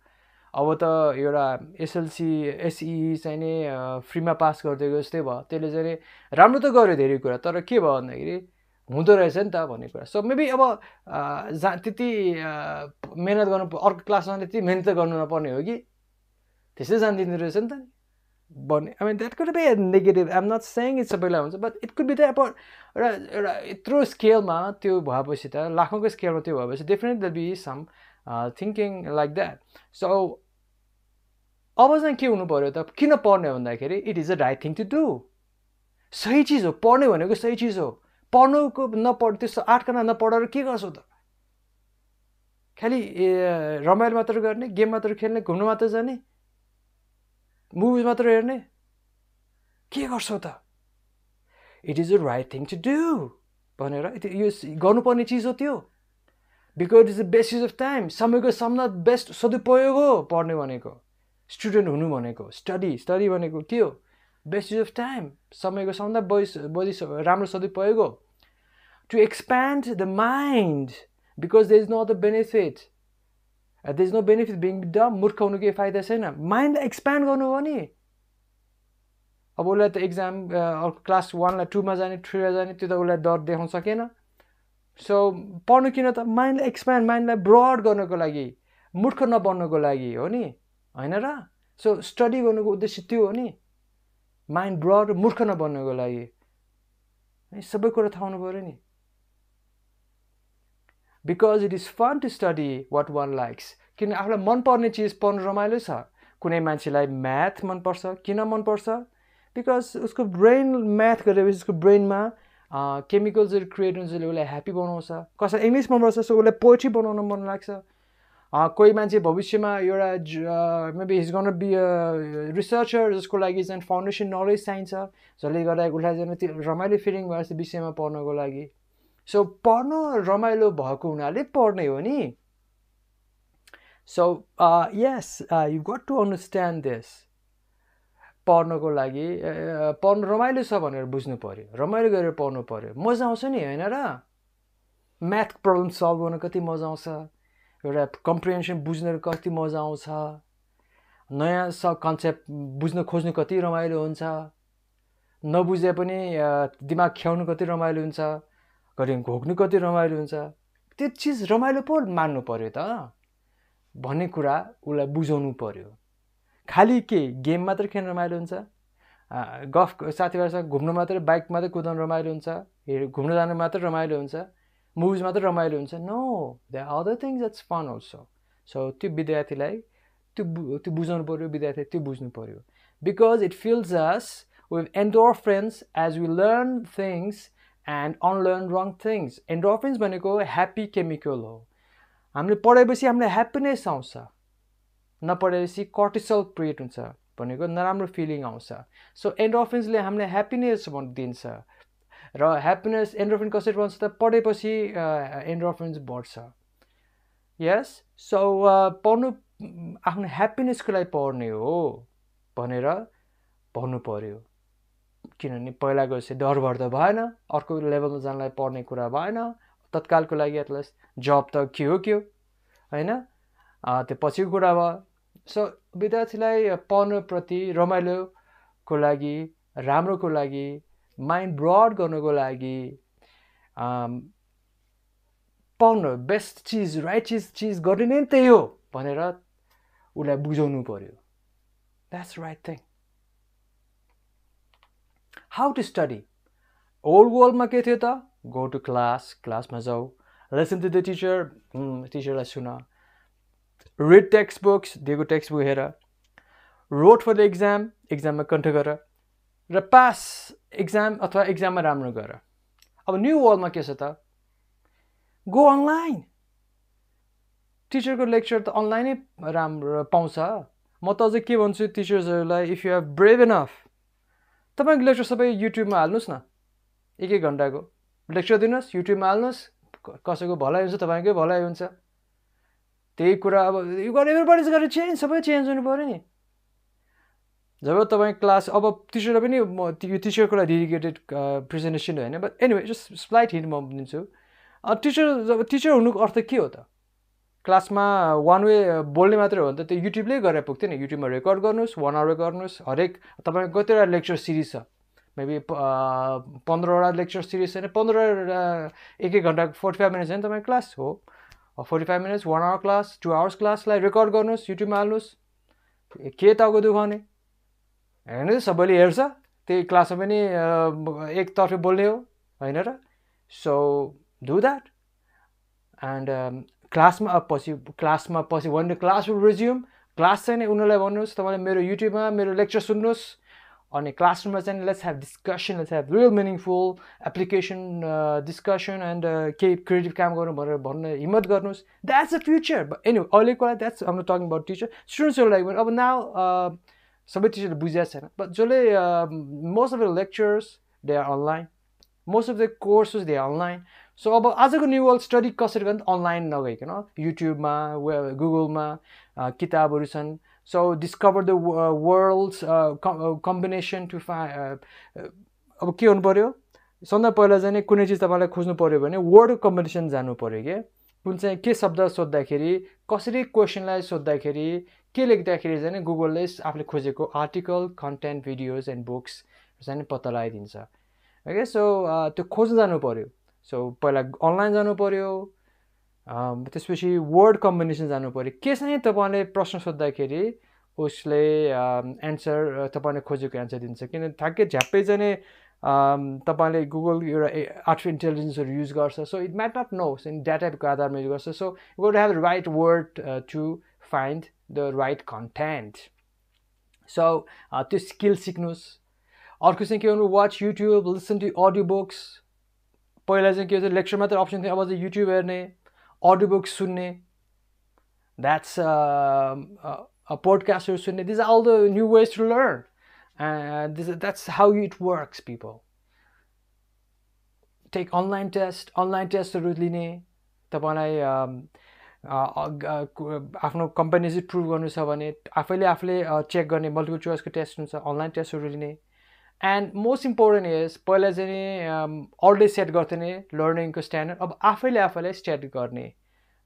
अब त एउटा एसएलसी एसई चाहिँ नि फ्रीमा पास गरिदिएको जस्तै भयो. त्यसले चाहिँ राम्रो त गर्यो धेरै कुरा, तर के भयो भन्दाखेरि हुँदो रहेछ नि त भन्ने कुरा. सो मेबी अब त्यति मेहनत गर्नु, अर्को क्लासमा त्यति मेहनत गर्नु नपर्ने हो कि त्यसै जानिदिँदो रहेछ नि त भन्ने. I mean, that could be a negative. I'm not saying it's सबैलाई हुन्छ, but it could be there. But एउटा यत्रो स्केलमा त्यो भएपछि त, लाखौँको स्केलमा त्यो भएपछि definitely there be some thinking like that. So अब चाहिँ के हुनु पर्यो त? किन पढ्ने भन्दाखेरि it is a right thing to do. सही चिज हो. पढ्ने भनेको सही चिज हो. पढ्नुको नपढ त्यो 8 घण्टा नपढेर के गर्छौ त? खालि रमाइलो मात्र गर्ने, गेम मात्र खेल्ने, घुम्न मात्र जाने, मुभिज मात्र हेर्ने, के गर्छौ त? It is the right thing to do भनेर यो गर्नुपर्ने चिज हो त्यो. Because it's the best use of time. समयको सबभन्दा बेस्ट सदुपयोग हो पढ्ने भनेको, स्टुडेन्ट हुनु भनेको. स्टडी भनेको के हो? Best use of time. समयको सबभन्दा बढी राम्रो सदुपयोग हो. To expand the mind, because there is no other benefit. There is no benefit being dumb. मूर्ख हुनु केही फाइदा छैन. माइन्डलाई एक्सप्यान्ड गर्नु हो नि. अब उसलाई त एक्जाम क्लास 1 लाई 2मा जाने, 3मा जाने, त्यो त उसलाई डर देखाउन सकेन. सो पढ्नु किन त? माइन्डलाई एक्सप्यान्ड, माइन्डलाई ब्रड गर्नको लागि, मूर्ख नबन्नको लागि हो नि, होइन र? सो स्टडी गर्नुको उद्देश्य त्यो हो नि, माइन्ड ब्रड, मूर्ख नबन्नको लागि. सबै कुरा थाहा हुनु पऱ्यो नि. Because it is fun to study what one likes. किन आफूलाई मनपर्ने चिज पढ्नु रमाइलो छ. कुनै मान्छेलाई म्याथ मनपर्छ. किन मनपर्छ? बिकज उसको ब्रेन, म्याथ गरेपछि उसको ब्रेनमा केमिकल्सहरू क्रिएट हुन्छ, उसलाई ह्याप्पी बनाउँछ. कसैलाई इङ्ग्लिस मनपर्छ, सो उसलाई पोएट्री बनाउन मन लाग्छ. कोही मान्छे भविष्यमा एउटा maybe he's gonna be researcher, जसको लागि चाहिँ फाउन्डेसन नलेज चाहिन्छ, जसले गर्दा उसलाई चाहिँ त्यो रमाइलो फिलिङ भएछ विषयमा पढ्नको लागि. सो पढ्नु रमाइलो भएको हुनाले पढ्ने हो नि. So yes, you got to understand this. पढ्नको लागि पढ्नु रमाइलो छ भनेर बुझ्नु पऱ्यो, रमाइलो गरेर पढ्नु पऱ्यो, मजा आउँछ नि, होइन र? म्याथ प्रब्लम सल्भ गर्न कति मजा आउँछ, एउटा कम्प्रिहेन्सन बुझ्न कति मजा आउँछ, नयाँ कन्सेप्ट बुझ्न खोज्नु कति रमाइलो हुन्छ, नबुझे पनि दिमाग ख्याउनु कति रमाइलो हुन्छ, घरि घोक्नु कति रमाइलो हुन्छ। त्यो चिज रमाइलो पो मान्नु पर्यो त भन्ने कुरा उसलाई बुझाउनु पर्यो। खालि के गेम मात्र खेल्न रमाइलो हुन्छ, गफ साथीभाइसँग घुम्नु मात्रै, बाइक मात्रै कुदाउनु रमाइलो हुन्छ, घुम्न जानु मात्रै रमाइलो हुन्छ, मुभिज मात्रै रमाइलो हुन्छ? No, there are other things that's fun also. So त्यो विद्यार्थीलाई त्यो बुझाउनु पर्यो, विद्यार्थीले त्यो बुझ्नु पर्यो। Because it fills us with endorphins as we learn things and unlearn wrong things. Endorphins भनेको ह्याप्पी केमिकल हो। हामीले पढेपछि हामीलाई ह्याप्पिनेस आउँछ, नपढेपछि कर्टिसोल क्रिएट हुन्छ भनेको नराम्रो फिलिङ आउँछ। सो एन्डोर्फिन्सले हामीलाई ह्याप्पिनेस दिन्छ र ह्याप्पिनेस एन्डोर्फिन कसरी बन्छ त पढेपछि एन्डोर्फिन्स बढ्छ। यस, सो पढ्नु आफ्नो ह्याप्पिनेसको लागि पढ्ने हो भनेर भन्नु पर्यो। किनभने पहिलाको जस्तै डर भर त भएन, अर्को लेभलमा जानलाई पढ्ने कुरा भएन, तत्कालको लागि एटलिस्ट जब त के हो होइन, त्यो पछिको कुरा भयो। सो विद्यार्थीलाई पढ्नप्रति रमाइलोको लागि, राम्रोको लागि, माइन्ड ब्रड गर्नको लागि पढ्नु बेस्ट चिज, राइट चिज गर्ने नै त्यही हो भनेर उसलाई बुझाउनु पर्यो। That's right thing. How to study? Old वर्ल्डमा के थियो त? गो टु क्लासमा जाऊ, लिसन टु द टिचर, टिचरलाई सुन, रिड टेक्स्ट बुक्स, दिएको टेक्स्ट बुक हेर, रोड फर द एक्जाममा कन्ठ गर र पास एक्जाम अथवा एक्जाममा राम्रो गर। अब न्यू वर्ल्डमा के छ त? गो अनलाइन, टिचरको लेक्चर त अनलाइनै राम्रो पाउँछ। म त अझै के भन्छु टिचर्सहरूलाई, if you have brave enough, तपाईँको लेक्चर सबै युट्युबमा हाल्नुहोस् न, एक घन्टाको लेक्चर दिनुहोस्, युट्युबमा हाल्नुहोस्, कसैको भलाइ हुन्छ, तपाईँकै भलाइ हुन्छ। त्यही कुरा अब you got everybody got change, सबै चेन्ज हुनु पऱ्यो नि। जब तपाईँ क्लास, अब टिचरलाई पनि म यो टिचरको लागि डेडिकेटेड प्रेजेन्टेसन होइन, but anyway just slight hint म दिन्छु। जब टिचर हुनुको अर्थ के हो त? क्लासमा वान वे बोल्ने मात्रै हो भने त त्यो युट्युबले गरेर पुग्थ्यो नि। युट्युबमा रेकर्ड गर्नुहोस्, 1 आवर गर्नुहोस्, हरेक तपाईँको कतिवटा लेक्चर सिरिज छ, मेबी 15वटा लेक्चर सिरिज छैन, 15वटा एक घन्टाको 45 मिनट्स होइन तपाईँको क्लास हो, 45 मिनट्स 1 आवर क्लास, 2 आवर्स क्लासलाई रेकर्ड गर्नुहोस्, युट्युबमा हाल्नुहोस्। के टाउको दुखाउने होइन, सबैले हेर्छ, त्यही क्लासमा पनि एकतर्फी बोल्ने हो होइन र? So do that. एन्ड क्लासमा पछि one day class will resume, class चाहिँ नि उनीहरूलाई भन्नुहोस् तपाईँले मेरो युट्युबमा मेरो लेक्चर सुन्नुहोस्, अनि क्लासरुममा चाहिँ let's have discussion, let's have real meaningful application discussion and केही क्रिएटिभ काम गर्नु भनेर भन्न हिम्मत गर्नुहोस्। That's the future. एनिवे अहिलेको लागि that's I'm not talking about teacher, स्टुडेन्ट्सहरूको लागि पनि अब नाउ सबै टिचरले बुझेको छैन, बट जसले most of the lectures they are online, most of the courses they are online. So अब आजको न्यू वर्ल्ड स्टडी कसरी गर्ने? अनलाइन नगइकन युट्युबमा, गुगलमा किताबहरू छन्। So discover the world's combination to अब के हुनु पऱ्यो? सबभन्दा पहिला चाहिँ कुनै चिज तपाईँलाई खोज्नु पऱ्यो भने वर्ड कम्बिनेसन जानु पऱ्यो के? कुन चाहिँ के शब्द सोद्धाखेरि, कसरी क्वेसनलाई सोद्धाखेरि, के लेख्दाखेरि चाहिँ गुगलले आफूले खोजेको article, content, videos and books चाहिँ पत्ता लगाइदिन्छ। ओके, सो त्यो खोज्न जानु पऱ्यो। सो पहिला अनलाइन जानु पऱ्यो, त्यसपछि वर्ड कम्बिनेसन जानु पऱ्यो। के चाहिँ तपाईँले प्रश्न सोद्धाखेरि उसले एन्सर तपाईँले खोजेको एन्सर दिन्छ। किन ठ्याक्कै झ्याप्पै चाहिँ तपाईँले गुगल एउटा आर्टिफिसियल इन्टेलिजेन्सहरू युज गर्छ, so it might not know डाटाको आधारमा युज गर्छ। So you got have the right word to find the right content. So त्यो स्किल सिक्नुहोस्। अर्को चाहिँ के भन्नु, watch YouTube, listen to audio books. पहिला चाहिँ के थियो, लेक्चर मात्रै अप्सन थियो, अब चाहिँ युट्युब हेर्ने, अडियो बुक्स सुन्ने, द्याट्स पोडकास्टहरू सुन्ने। These are all the new ways to learn and that's how it works people. Take online टेस्टहरू लिने, तपाईँलाई आफ्नो कम्पनी चाहिँ प्रुभ गर्नु छ भने आफैले चेक गर्ने मल्टिपल चोइसको टेस्ट हुन्छ, अनलाइन टेस्टहरू लिने। एन्ड मोस्ट इम्पोर्टेन्ट इज पहिला चाहिँ अल डे सेट गर्थेँ नि लर्निङको स्ट्यान्डर्ड अब आफैले सेट गर्ने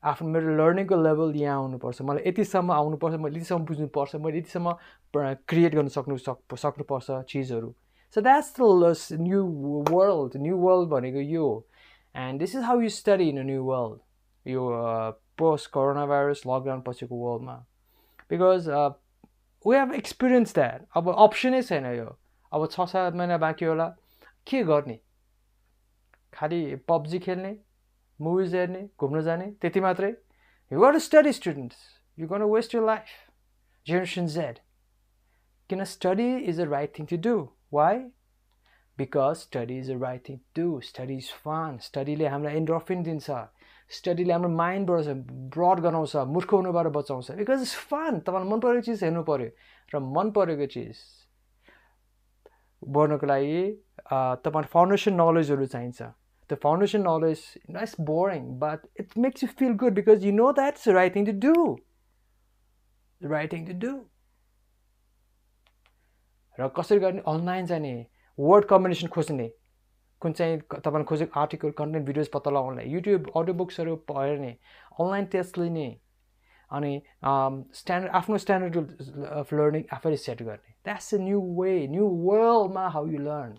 आफ्नो मेरो लर्निङको लेभल यहाँ आउनुपर्छ मलाई यतिसम्म आउनुपर्छ मैले यतिसम्म बुझ्नुपर्छ मैले यतिसम्म क्रिएट गर्न सक्नुपर्छ चिजहरू so that's the new world भनेको यो हो and this is how you study in a new world यो पोस्ट कोरोना भाइरस लकडाउन पछिको वर्ल्डमा because we have experience that अब अप्सनै छैन यो अब 6-7 महिना बाँकी होला के गर्ने खालि पब्जी खेल्ने मुभिज हेर्ने घुम्न जाने त्यति मात्रै you got study students you got waste your life generation Z किन study is a right thing to do why because study is a right thing to do study is fun स्टडीले हामीलाई endorphin दिन्छ स्टडीले हाम्रो mind broad गराउँछ मूर्ख हुनुबाट बचाउँछ because it's fun तपाईँलाई मन परेको चिज हेर्नु पर्यो र मन परेको चिज बढ्नको लागि तपाईँलाई फाउन्डेसन नलेजहरू चाहिन्छ The foundation knowledge, it's boring, but it makes you feel good because you know that's the right thing to do. The right thing to do. र कसरी गर्ने अनलाइन जाने वर्ड कम्बिनेसन खोज्ने कुन चाहिँ तपाईँले खोजेको आर्टिकल कन्टेन्ट भिडियोज पत्ता लगाउनलाई युट्युब अडियो बुक्सहरू हेर्ने अनलाइन टेस्ट लिने अनि स्ट्यान्डर्ड आफ्नो स्ट्यान्डर्ड अफ लर्निङ आफैले सेट गर्ने that's a new way new वर्ल्डमा how you learn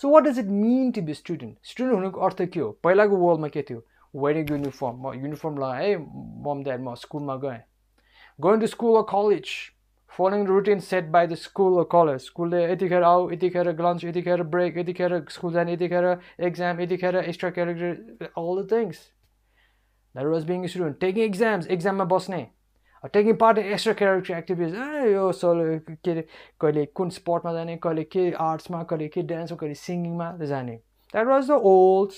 so what does it mean to be student student हुनुको अर्थ के हो पहिलाको वर्ल्डमा के थियो वेयरिङ युनिफर्म म युनिफर्म लगाएँ मम ड्याड म स्कुलमा गएँ going to school or college following routine set by the school or college स्कुलले यतिखेर आऊ यतिखेर लन्च यतिखेर ब्रेक यतिखेर स्कुल जाने यतिखेर एक्जाम यतिखेर extra character all the things that was being student taking एक्जाममा बस्ने taking part in extra character activities यो के अरे कहिले कुन स्पोर्टमा जाने कहिले के आर्ट्समा कहिले के डान्समा कहिले सिङ्गिङमा जाने that was the old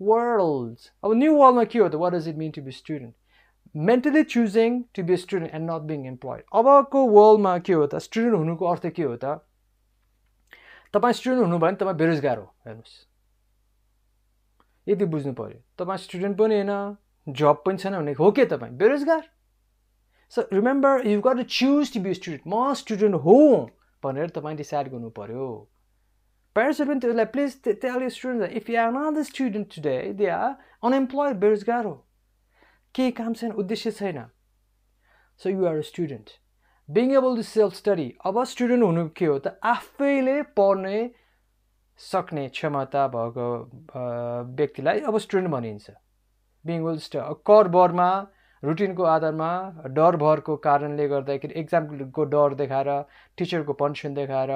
world अब न्यू वर्ल्डमा के हो त what does it mean to be student mentally choosing to be student and not being employed अबको वर्ल्डमा के हो त स्टुडेन्ट हुनुको अर्थ के हो त तपाईँ स्टुडेन्ट हुनुभयो भने तपाईँ बेरोजगार हो हेर्नुहोस् यति बुझ्नु पऱ्यो तपाईँ स्टुडेन्ट पनि होइन जब पनि छैन भने हो के तपाईँ बेरोजगार so remember you got to choose to be student म स्टुडेन्ट हो भनेर तपाईँ डिसाइड गर्नु पऱ्यो प्यारेन्ट्सहरू पनि त्यसलाई please tell student if you are not the student today they are unemployed बेरोजगार हो केही काम छैन उद्देश्य छैन so you are a student being able to self study अब स्टुडेन्ट हुनु के हो त आफैले पढ्ने सक्ने क्षमता भएको व्यक्तिलाई अब स्टुडेन्ट भनिन्छ बिङ एबल टु करबरमा रुटिनको आधारमा डर भरको कारणले गर्दाखेरि एक्जामको डर देखाएर टिचरको पनिसमेन्ट देखाएर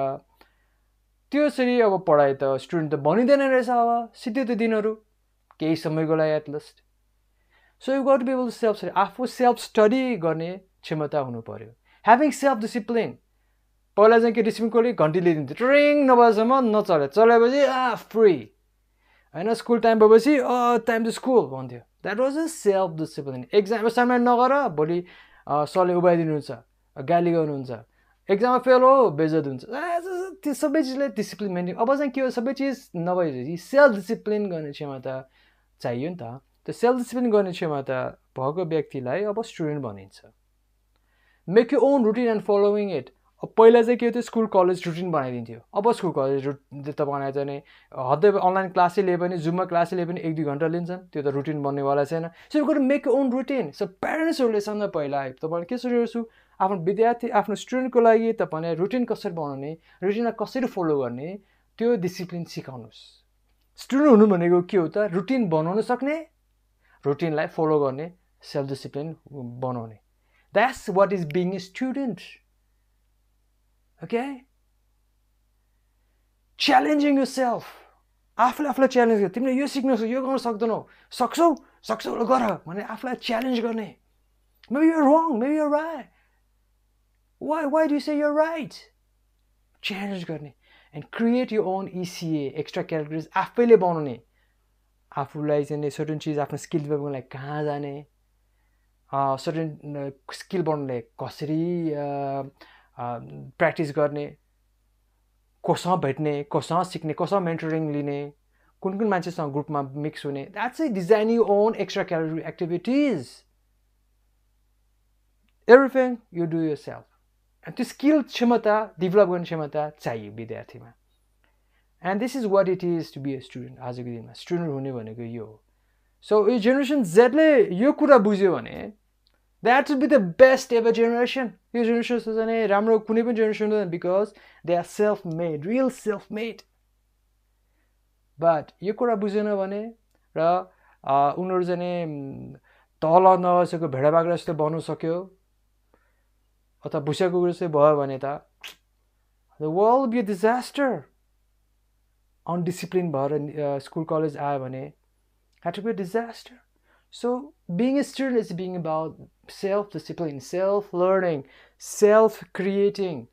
त्यसरी अब पढाइ त स्टुडेन्ट त बनिँदैन रहेछ अब सिधै त्यो दिनहरू केही समयको लागि at least so you got to be able to self study आफू सेल्फ स्टडी गर्ने क्षमता हुनु पर्यो ह्याभिङ सेल्फ डिसिप्लिन पहिला चाहिँ के डिसिप्लिन घन्टी लिइदिन्थ्यो ट्रेङ नभएसम्म नचले चलेपछि फ्री होइन स्कुल टाइम भएपछि टाइम टु स्कुल भन्थ्यो that was a self discipline exam assignment नगर भोलि सरले उभाइदिनुहुन्छ गाली गर्नुहुन्छ एक्जाममा फेल हो बेइज्जत हुन्छ त्यो सबै चिजले डिसिप्लिन मेन्टेन अब चाहिँ के हो सबै चिज नभएपछि सेल्फ डिसिप्लिन गर्ने क्षमता चाहियो नि त त्यो सेल्फ डिसिप्लिन गर्ने क्षमता भएको व्यक्तिलाई अब स्टुडेन्ट भनिन्छ make you own routine and following it पहिला चाहिँ के थियो स्कुल कलेज रुटिन बनाइदिन्थ्यो अब स्कुल कलेज त बनाए चाहिँ हदै अनलाइन क्लासै लिए पनि जुममा क्लासै लिए पनि 1-2 घन्टा लिन्छन् त्यो त रुटिन बन्नेवाला छैन so you got to make you own routine so प्यारेन्ट्सहरूले सम्झ पहिला तपाईँले के सोच्छु आफ्नो विद्यार्थी आफ्नो स्टुडेन्टको लागि तपाईँले रुटिन कसरी बनाउने रुटिनलाई कसरी फलो गर्ने त्यो डिसिप्लिन सिकाउनुहोस् स्टुडेन्ट हुनु भनेको के हो त रुटिन बनाउन सक्ने रुटिनलाई फलो गर्ने सेल्फ डिसिप्लिन बनाउने that's what is being a student Okay? Challenging yourself. आफूलाई च्यालेन्ज गर तिमीले यो सिक्न यो गर्न सक्दैनौ सक्छौ ल गर भने आफूलाई च्यालेन्ज गर्ने maybe you're wrong maybe you're right why do you say you're right challenge गर्ने and create your own ECA extra categories आफैले बनाउने आफूलाई चाहिँ सर्टेन चिज आफ्नो स्किल डेभलपमेन्टको लागि कहाँ जाने सर्टेन स्किल बनाउनले कसरी प्र्याक्टिस गर्ने कोसँग भेट्ने कोसँग सिक्ने कोसँग मेन्टरिङ लिने कुन मान्छेसँग ग्रुपमा मिक्स हुने that's a designing your own extra curricular activities everything you do your self त्यो स्किल क्षमता डेभलप गर्ने क्षमता चाहियो विद्यार्थीमा and this is what it is to be a student आजको दिनमा स्टुडेन्ट हुने भनेको यो हो सो यो जेनेरेसन जेडले यो कुरा बुझ्यो भने that would be the best ever generation यो जेनेरेसन चाहिँ राम्रो कुनै पनि जेनेरेसन हुँदैन because they are self made real self made but यो कुरा बुझेन भने र उनीहरू चाहिँ तल नबसेको भेडा बाख्रा जस्तो बन्नु सक्यो अथवा भुसा कुकुर जस्तै भयो भने त the world be a disaster undiscipline भएर स्कुल कलेज आयो भने had to be a disaster so being a student is being about self discipline self learning self creating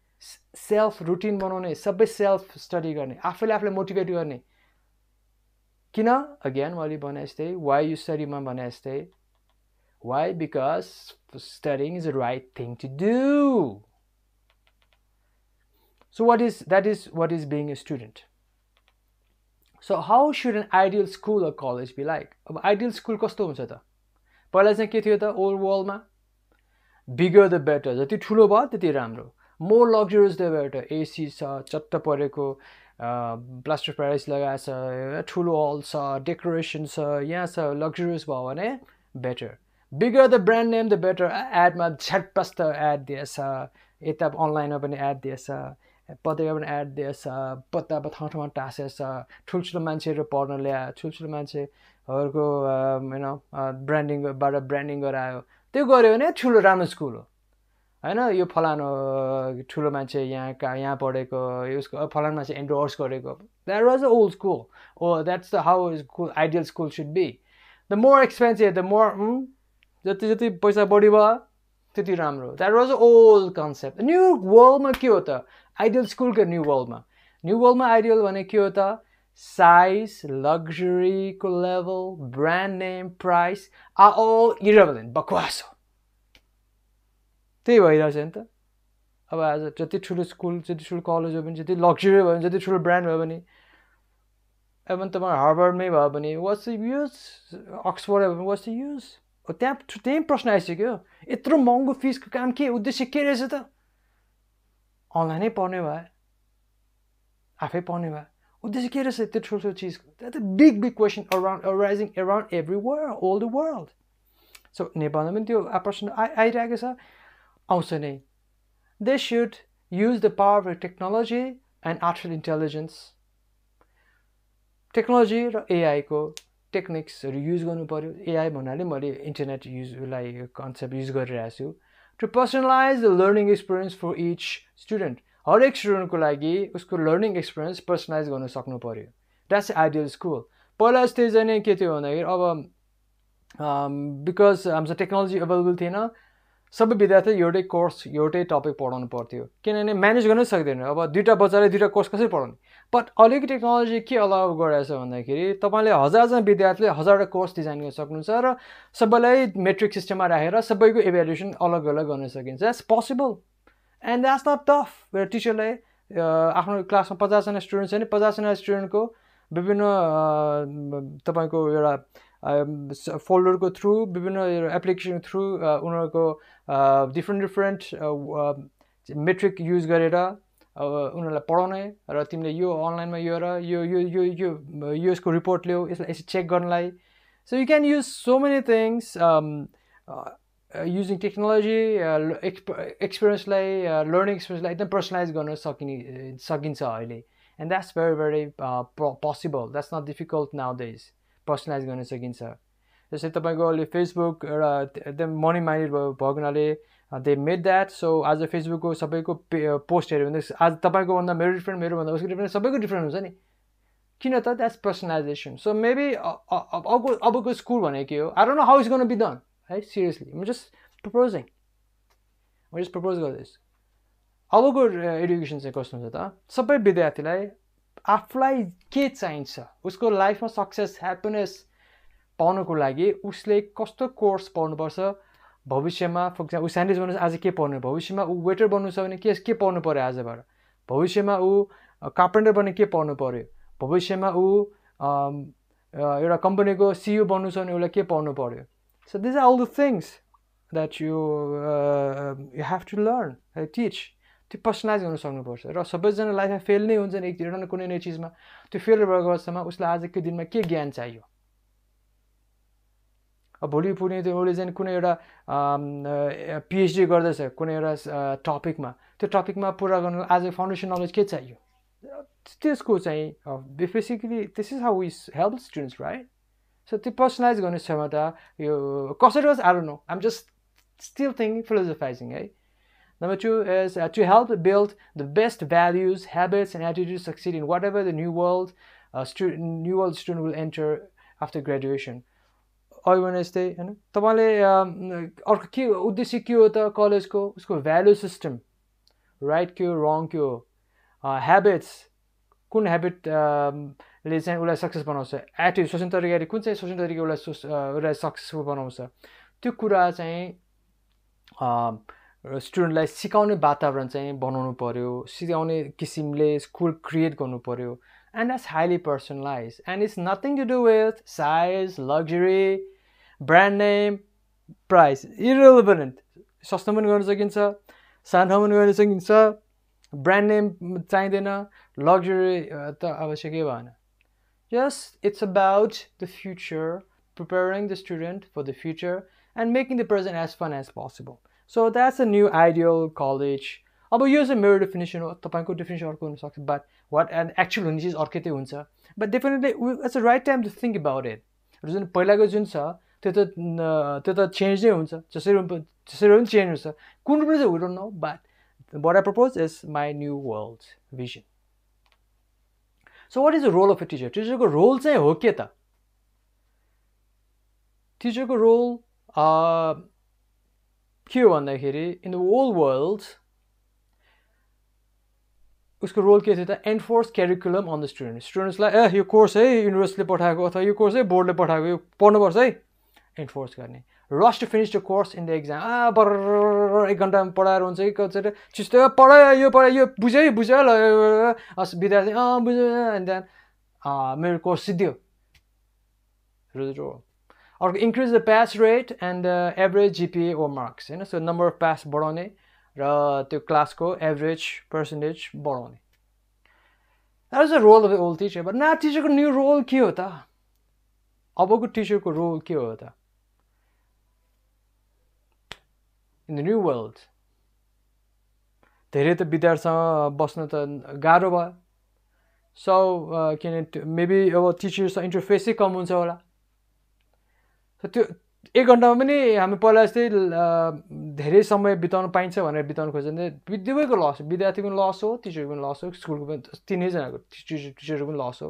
self routine बनाउने सबै सेल्फ स्टडी गर्ने आफैले आफूलाई मोटिभेट गर्ने किन अगेन मैले भने जस्तै वाइ यु स्टडीमा भने जस्तै why because studying is the right thing to do so what is being a student so how should an ideal school or college be like अब ideal school कस्तो हुन्छ त पहिला चाहिँ के थियो त ओल्ड वर्ल्डमा bigger the better जति ठुलो भयो त्यति राम्रो more luxurious the better AC छ चट्ट परेको प्लास्टर प्यारिस लगाएको छ ठुलो हल छ डेकोरेसन छ यहाँ छ लग्जरियस भयो भने better bigger the brand name the better एडमा झ्याटपस्ट एड दिएछ यता अनलाइनमा पनि एड दिएछ पत्रिका पनि एड दिएछ पत्ता ठाउँ ठाउँमा टाँसेछ ठुल्ठुलो मान्छेहरू पढ्न ल्यायो ठुल्ठुलो मान्छेहरूको ब्रान्डिङबाट ब्रान्डिङ गरायो त्यो गऱ्यो भने ठुलो राम्रो स्कुल हो होइन यो फलानो ठुलो मान्छे यहाँ पढेको उसको फलानो मान्छे एन्डोर्स गरेको that was a old school oh that's the how school ideal school should be the more expensive the more जति जति पैसा बढी भयो त्यति राम्रो that was a old concept new वर्ल्डमा के हो त आइडियल स्कुलको न्यू वर्ल्डमा आइडियल भने के हो त साइज लग्जरीको level brand name price are all irrelevant बकवास हो त्यही भइरहेछ नि त अब आज जति ठुलो स्कुल जति ठुलो कलेज हो भने जति लग्जरी भयो भने जति ठुलो ब्रान्ड भयो भने अब तपाईँ हार्वर्डमै भयो भने वाट्स द युज अक्सफोर्ड भयो भने वाट्स द युज त्यही प्रश्न आइसक्यो यत्रो महँगो फिसको काम के उद्देश्य के रहेछ त अनलाइनै पढ्ने भए आफै पढ्ने भए उद्देश्य के रहेछ यत्रो ठुलो चिजको that a big question arising around everywhere all the world so नेपालमा पनि त्यो प्रश्न आइरहेको छ आउँछ नै they should use the power of technology and artificial intelligence technology र एआईको टेक्निक्सहरू युज गर्नु पर्यो एआई भन्नाले मैले इन्टरनेट युजलाई कन्सेप्ट युज गरिरहेको छु to personalize the learning experience for each student हरेक स्टुडेन्टको लागि उसको लर्निङ एक्सपिरियन्स पर्सनलाइज गर्न सक्नु पर्यो द्याट्स आइडियल स्कुल पहिला जस्तै चाहिँ के थियो भन्दाखेरि अब बिकज हाम्रो टेक्नोलोजी एभाइलेबल थिएन सबै विद्यार्थी एउटै कोर्स एउटै टपिक पढाउनु पर्थ्यो किनभने म्यानेज गर्नै सक्दैन अब दुईवटा बच्चाले दुईवटा कोर्स कसरी पढाउने बट अलिकति टेक्नोलोजी के अलाउ गरेछ भन्दाखेरि तपाईँले हजारजना विद्यार्थीले हजारवटा कोर्स डिजाइन गर्न सक्नुहुन्छ र सबैलाई मेट्रिक सिस्टममा राखेर सबैको इभ्यालुएसन अलग अलग गर्न सकिन्छ that's possible and that's not tough एउटा टिचरलाई आफ्नो क्लासमा 50जना स्टुडेन्ट छ भने 50जना स्टुडेन्टको विभिन्न तपाईँको एउटा फोल्डरको थ्रु विभिन्न एप्लिकेसन थ्रु उनीहरूको डिफ्रेन्ट मेट्रिक युज गरेर उनीहरूलाई पढाउने र तिमीले यो अनलाइनमा यो र यो यसको रिपोर्ट ल्याऊ यसलाई यसरी चेक गर्नलाई so you can use so many things using technology एक्सपिरियन्सलाई लर्निङ एक्सपिरियन्सलाई एकदम पर्सनलाइज गर्न सकिन्छ अहिले and that's very very possible that's not difficult now days personalise गर्न सकिन्छ जस्तै तपाईँको अहिले फेसबुक एउटा एकदम मनी माइन्डेड भएको हुनाले दे मेड द्याट सो आज फेसबुकको सबैको पोस्ट हेऱ्यो भने आज तपाईँको भन्दा मेरो डिफ्रेन्ट मेरो भन्दा उसको डिफ्रेन्ट सबैको डिफ्रेन्ट हुन्छ नि किन त द्याट्स पर्सनलाइजेसन सो मेबी अबको स्कुल भनेको के हो I don't know how is gonna be done है सिरियसली म जस्ट प्रपोज गर्दैछु अबको एडुकेसन चाहिँ कस्तो हुन्छ त सबै विद्यार्थीलाई आफूलाई के चाहिन्छ उसको लाइफमा सक्सेस ह्याप्पिनेस पाउनको लागि उसले कस्तो कोर्स पढ्नुपर्छ भविष्यमा फर एक्जाम्पल ऊ साइन्टिस्ट बन्नु आज के पढ्नु भविष्यमा ऊ वेटर बन्नु छ भने के पढ्नु पर्यो आजबाट भविष्यमा ऊ कार्पेन्टर बन्ने के पढ्नु पर्यो भविष्यमा ऊ एउटा कम्पनीको सिइओ बन्नु छ भने उसलाई के पढ्नु पर्यो so this are all the things that you have to learn teach त्यो पर्सनलाइज गर्न सक्नुपर्छ र सबैजना लाइफमा फेल नै हुन्छन् एक एउटा कुनै न चिजमा त्यो फेल भएको अवस्थामा उसलाई आजको दिनमा के ज्ञान चाहियो अब भोलि पुग्ने त्यो उसले चाहिँ कुनै एउटा पिएचडी गर्दैछ कुनै एउटा टपिकमा त्यो टपिकमा पुरा गर्न आज फाउन्डेसन नलेज के चाहियो त्यसको चाहिँ basically this is how we help students right so त्यो पर्सनलाइज गर्ने क्षमता यो कसरी होस् I don't know I'm just still thinking philosophising है Number 2 is to help build the best values, habits, and attitudes to succeed in whatever the new world student will enter after graduation. Awareness चाहिँ हैन तपाईले अर्को के उद्देश्य के हो त कलेजको उसको भ्यालु सिस्टम राइट के हो रङ के हो ह्याबिट्स कुन ह्याबिट ले चाहिँ उसलाई सक्सेस बनाउँछ एटिट्युड सोच्ने तरिकाले कुन चाहिँ सोच्ने तरिका उसलाई सक्सेसफुल बनाउँछ त्यो कुरा चाहिँ स्टुडेन्टलाई सिकाउने वातावरण चाहिँ बनाउनु पर्यो सिकाउने किसिमले स्कुल क्रिएट गर्नु पर्यो and that's highly personalized and it's nothing to do with size, luxury, brand name, price. Irrelevant. सस्तो पनि गर्न सकिन्छ सानो पनि गर्न सकिन्छ ब्रान्ड नेम चाहिँदैन लग्जरी त आवश्यकै भएन just it's about the future preparing the student for the future and making the present as fun as possible so that's a new ideal college अब यो चाहिँ मेरो डेफिनेसन हो तपाईको डेफिनेसन अर्को हुन सक्छ बट व्हाट एन्ड एक्चुअल हुने चिज अर्कै चाहिँ हुन्छ but definitely it's a right time to think about it जुन पहिलाको जुन छ त्यो त चेन्ज नै हुन्छ जसरी पनि चेन्ज हुन्छ कुन पनि चाहिँ we don't know but what I propose is my new world vision so what is the role of a teacher टिचरको रोल चाहिँ हो के त टिचरको रोल के हो भन्दाखेरि इन द होल वर्ल्ड उसको रोल के थियो त एन्फोर्स करिकुलम अन द स्टुडेन्ट्सलाई यो कोर्स है युनिभर्सिटीले पठाएको अथवा यो कोर्स है बोर्डले पठाएको यो पढ्नुपर्छ है एन्फोर्स गर्ने rush to finish the course in the exam बर्र 1 घन्टामा पढाएर हुन्छ कि कति चिस्तो पढायो यो बुझ्यो ल विद्यार्थी बुझ्यो एन्ड देन मेरो कोर्स सिद्धियो अर्को increase the pass rate and the average GPA oh marks होइन सो नम्बर अफ पास बढाउने र त्यो क्लासको एभरेज पर्सेन्टेज बढाउने that is the role of the old teacher but ना टिचरको न्यू रोल के हो त अबको टिचरको रोल के हो त इन द न्यू वर्ल्ड धेरै त विद्यार्थीसँग बस्न त गाह्रो भयो सो किन मेबी अब टिचरसँग इन्टरफेसै कम हुन्छ होला त्यो 1 घन्टामा पनि हामी पहिला जस्तै धेरै समय बिताउन पाइन्छ भनेर बिताउन खोज्दा दुवैको लस विद्यार्थीको पनि लस हो टिचरको पनि लस हो स्कुलको पनि तिनैजनाको टिचरको पनि लस हो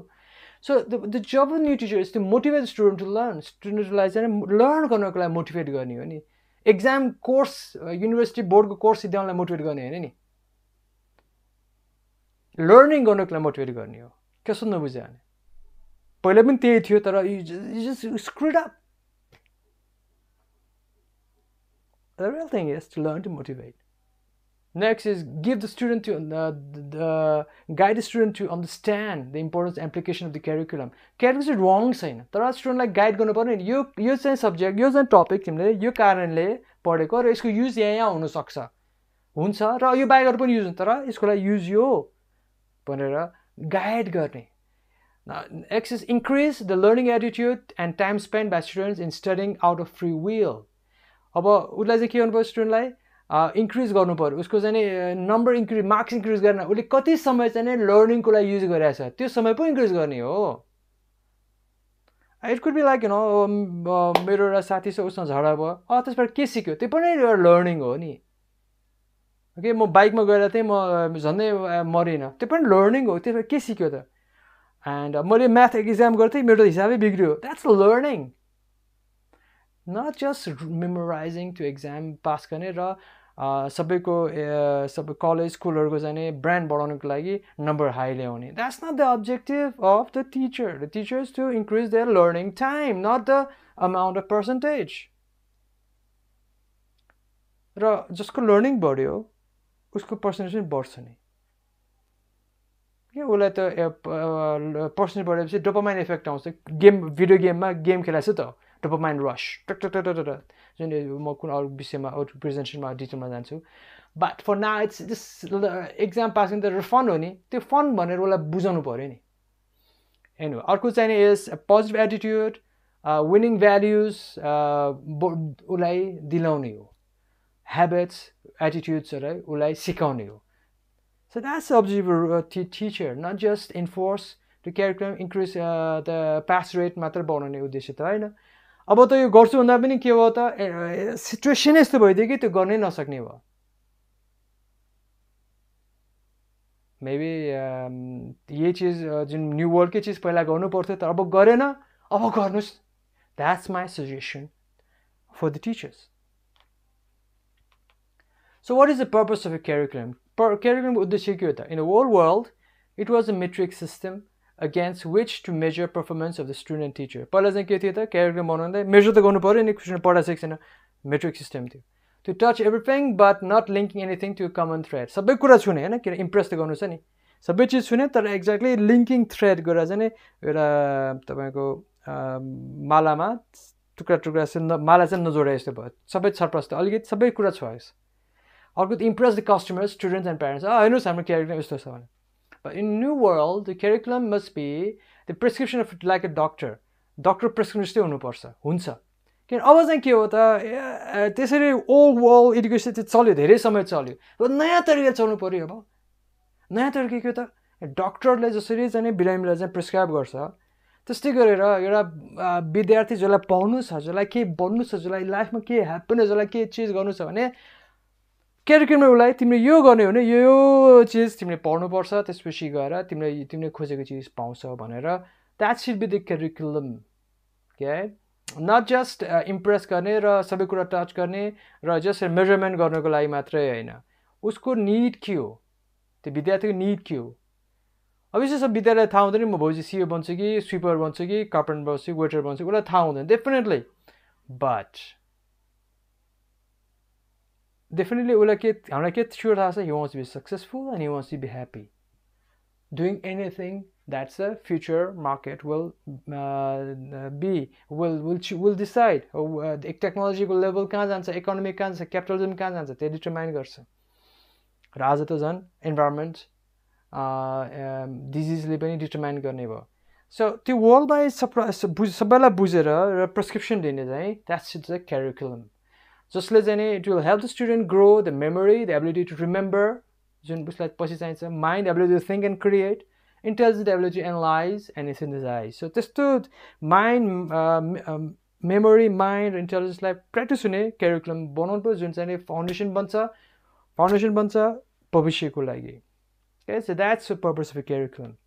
so the job new teacher is to motivate student to learn स्टुडेन्टलाई चाहिँ लर्न गर्नको लागि मोटिभेट गर्ने हो नि एक्जाम कोर्स युनिभर्सिटी बोर्डको कोर्स सिद्ध्याउनलाई मोटिभेट गर्ने होइन नि लर्निङ गर्नको लागि मोटिभेट गर्ने हो कसो नबुझ्यो भने पहिला पनि त्यही थियो तर you just screwed up The real thing is to learn to motivate. Next is give the student to guide the student to understand the importance and application of the curriculum. Curriculum is wrong छैन तर स्टुडेन्टलाई guide गर्नु पर्ने यो चाहिँ subject यो चाहिँ topic तिमीले यो कारणले पढेको र यसको युज यहाँ हुन सक्छ हुन्छ र यो बाहेक पनि युज हुन्छ तर यसको लागि युज यो भनेर गाइड गर्ने Next is increase the learning attitude and time spent by students in studying out of free will. अब उसलाई चाहिँ के गर्नु पर्यो स्टुडेन्टलाई इन्क्रिज गर्नु पर्यो उसको चाहिँ नम्बर इन्क्रिज मार्क्स इन्क्रिज गर्न उसले कति समय चाहिँ लर्निङको लागि युज गरिरहेको छ त्यो समय पो इन्क्रिज गर्ने हो it could be like you know मेरो एउटा साथी छ उसँग झगडा भयो त्यसबाट के सिक्यो त्यो पनि एउटा लर्निङ हो नि ओके म बाइकमा गएर चाहिँ म झन्डै मरिनँ त्यो पनि लर्निङ हो त्यसबाट के सिक्यो त एन्ड मैले म्याथ एक्जाम गर्थेँ मेरो हिसाबै बिग्रियो that's learning not just memorizing to exam pass गर्ने र सबैको सबै कलेज स्कुलहरुको चाहिँ ब्रान्ड बढाउनको लागि नम्बर हाई ल्याउने that's not the objective of the teacher. The teacher is to increase their learning time, not the amount of percentage. र जसको लर्निङ बढ्यो उसको पर्सेन्टेज पनि बढ्छ नि के उसलाई त पर्सेन्टेज बढेपछि डोपामाइन इफेक्ट आउँछ गेम भिडियो गेममा गेम खेलाछ त डोपामाइन रश जुन म कुन अरू विषयमा अरू प्रेजेन्टेसनमा डिटेलमा जान्छु but for now it's just exam passing त फन हो नि त्यो फन भनेर उसलाई बुझाउनु पऱ्यो नि एन्ड अर्को चाहिँ is positive attitude winning values उसलाई दिलाउने हो ह्याबिट्स एटिट्युड्सहरूलाई उसलाई सिकाउने हो so that's observer teacher not just enforce the curriculum increase the pass rate मात्र बनाउने उद्देश्य त होइन अब त यो गर्छु भन्दा पनि के भयो त सिचुएसन यस्तो भइदियो कि त्यो गर्नै नसक्ने भयो मेबी यही चिज जुन न्यू वर्ल्डकै चिज पहिला गर्नु पर्थ्यो तर अब गरेन अब गर्नुहोस् that's my suggestion for the teachers So what is the purpose of a curriculum? Curriculum उद्देश्य के होता है? In the whole world, it was a metric system against which to measure performance of the student and teacher. पहिला चाहिँ के थियो त curriculum बनाउँदा major त गर्नु पर्यो नि स्टुडेन्ट पढाइसकेको छैन metric system थियो to touch everything but not linking anything to a common thread. सबै कुरा छुने हैन किन इम्प्रेस त गर्नु छ नि सबै चिज छुने तर एक्ज्याक्टली लिङ्किङ थ्रेड गरेर चाहिँ एउटा तपाईँको मालामा टुक्रा टुक्रा माला चाहिँ नजोडे जस्तो भयो सबै छरप्रस्त अलिकति सबै कुरा छ अर्को त impress the customers students and parents हेर्नुहोस् हाम्रो क्यारिकुलम यस्तो छ भने but in new world the curriculum must be the prescription of like a doctor prescription जस्तै हुनुपर्छ हुन्छ किन अब चाहिँ के हो त त्यसरी ओल्ड वर्ल्ड एडुकेसन चाहिँ चल्यो धेरै समय चल्यो र नयाँ तरिका चल्नु पऱ्यो अब नयाँ तरिका के हो त डक्टरले जसरी चाहिँ बिरामीलाई चाहिँ प्रिस्क्राइब गर्छ त्यस्तै गरेर एउटा विद्यार्थी जसलाई पढ्नु छ जसलाई के बन्नु छ जसलाई लाइफमा के ह्याप्पन जसलाई के चिज गर्नु छ भने क्यारिकुलममा उसलाई तिमीले यो गर्ने हो भने यो चिज तिमीले पढ्नुपर्छ त्यसपछि गएर तिमीले खोजेको चिज पाउँछ भनेर द्याट सुड बी द क्यारिकुलम के नट जस्ट इम्प्रेस गर्ने र सबै कुरा टच गर्ने र जस्ट मेजरमेन्ट गर्नको लागि मात्रै होइन उसको निड के हो त्यो विद्यार्थीको निड के हो अवश्य सब विद्यार्थीलाई थाहा हुँदैन म भोलि सिओ बन्छु कि स्विपर बन्छु कि कार्पेन्टर बन्छु वेटर बन्छु उसलाई थाहा हुँदैन डेफिनेटली बट definitely उसलाई के हामीलाई के स्योर थाहा छ he wants to be successful and he wants to be happy doing anything that's the future market will will decide technological level कहाँ जान्छ economy कहाँ जान्छ capitalism कहाँ जान्छ त्यो डिटरमाइन गर्छ र आज त झन् इन्भाइरोमेन्ट डिजिजले पनि डिटरमाइन गर्ने भयो सो त्यो वर्ल्डमा सबैलाई बुझेर र प्रेस्क्रिप्सन दिने चाहिँ द्याट्स द क्यारिकुलम जसले चाहिँ it will help the student grow the memory the ability to remember जुन उसलाई पछि चाहिन्छ mind ability to think and create intelligent ability to analyse and synthesise so त्यस्तो माइन्ड मेमोरी माइन्ड र इन्टेलिजेन्सलाई practice हुने क्यारिकुलम बनाउनु पर्यो जुन चाहिँ फाउन्डेसन बन्छ भविष्यको लागि okay so that's the purpose of a curriculum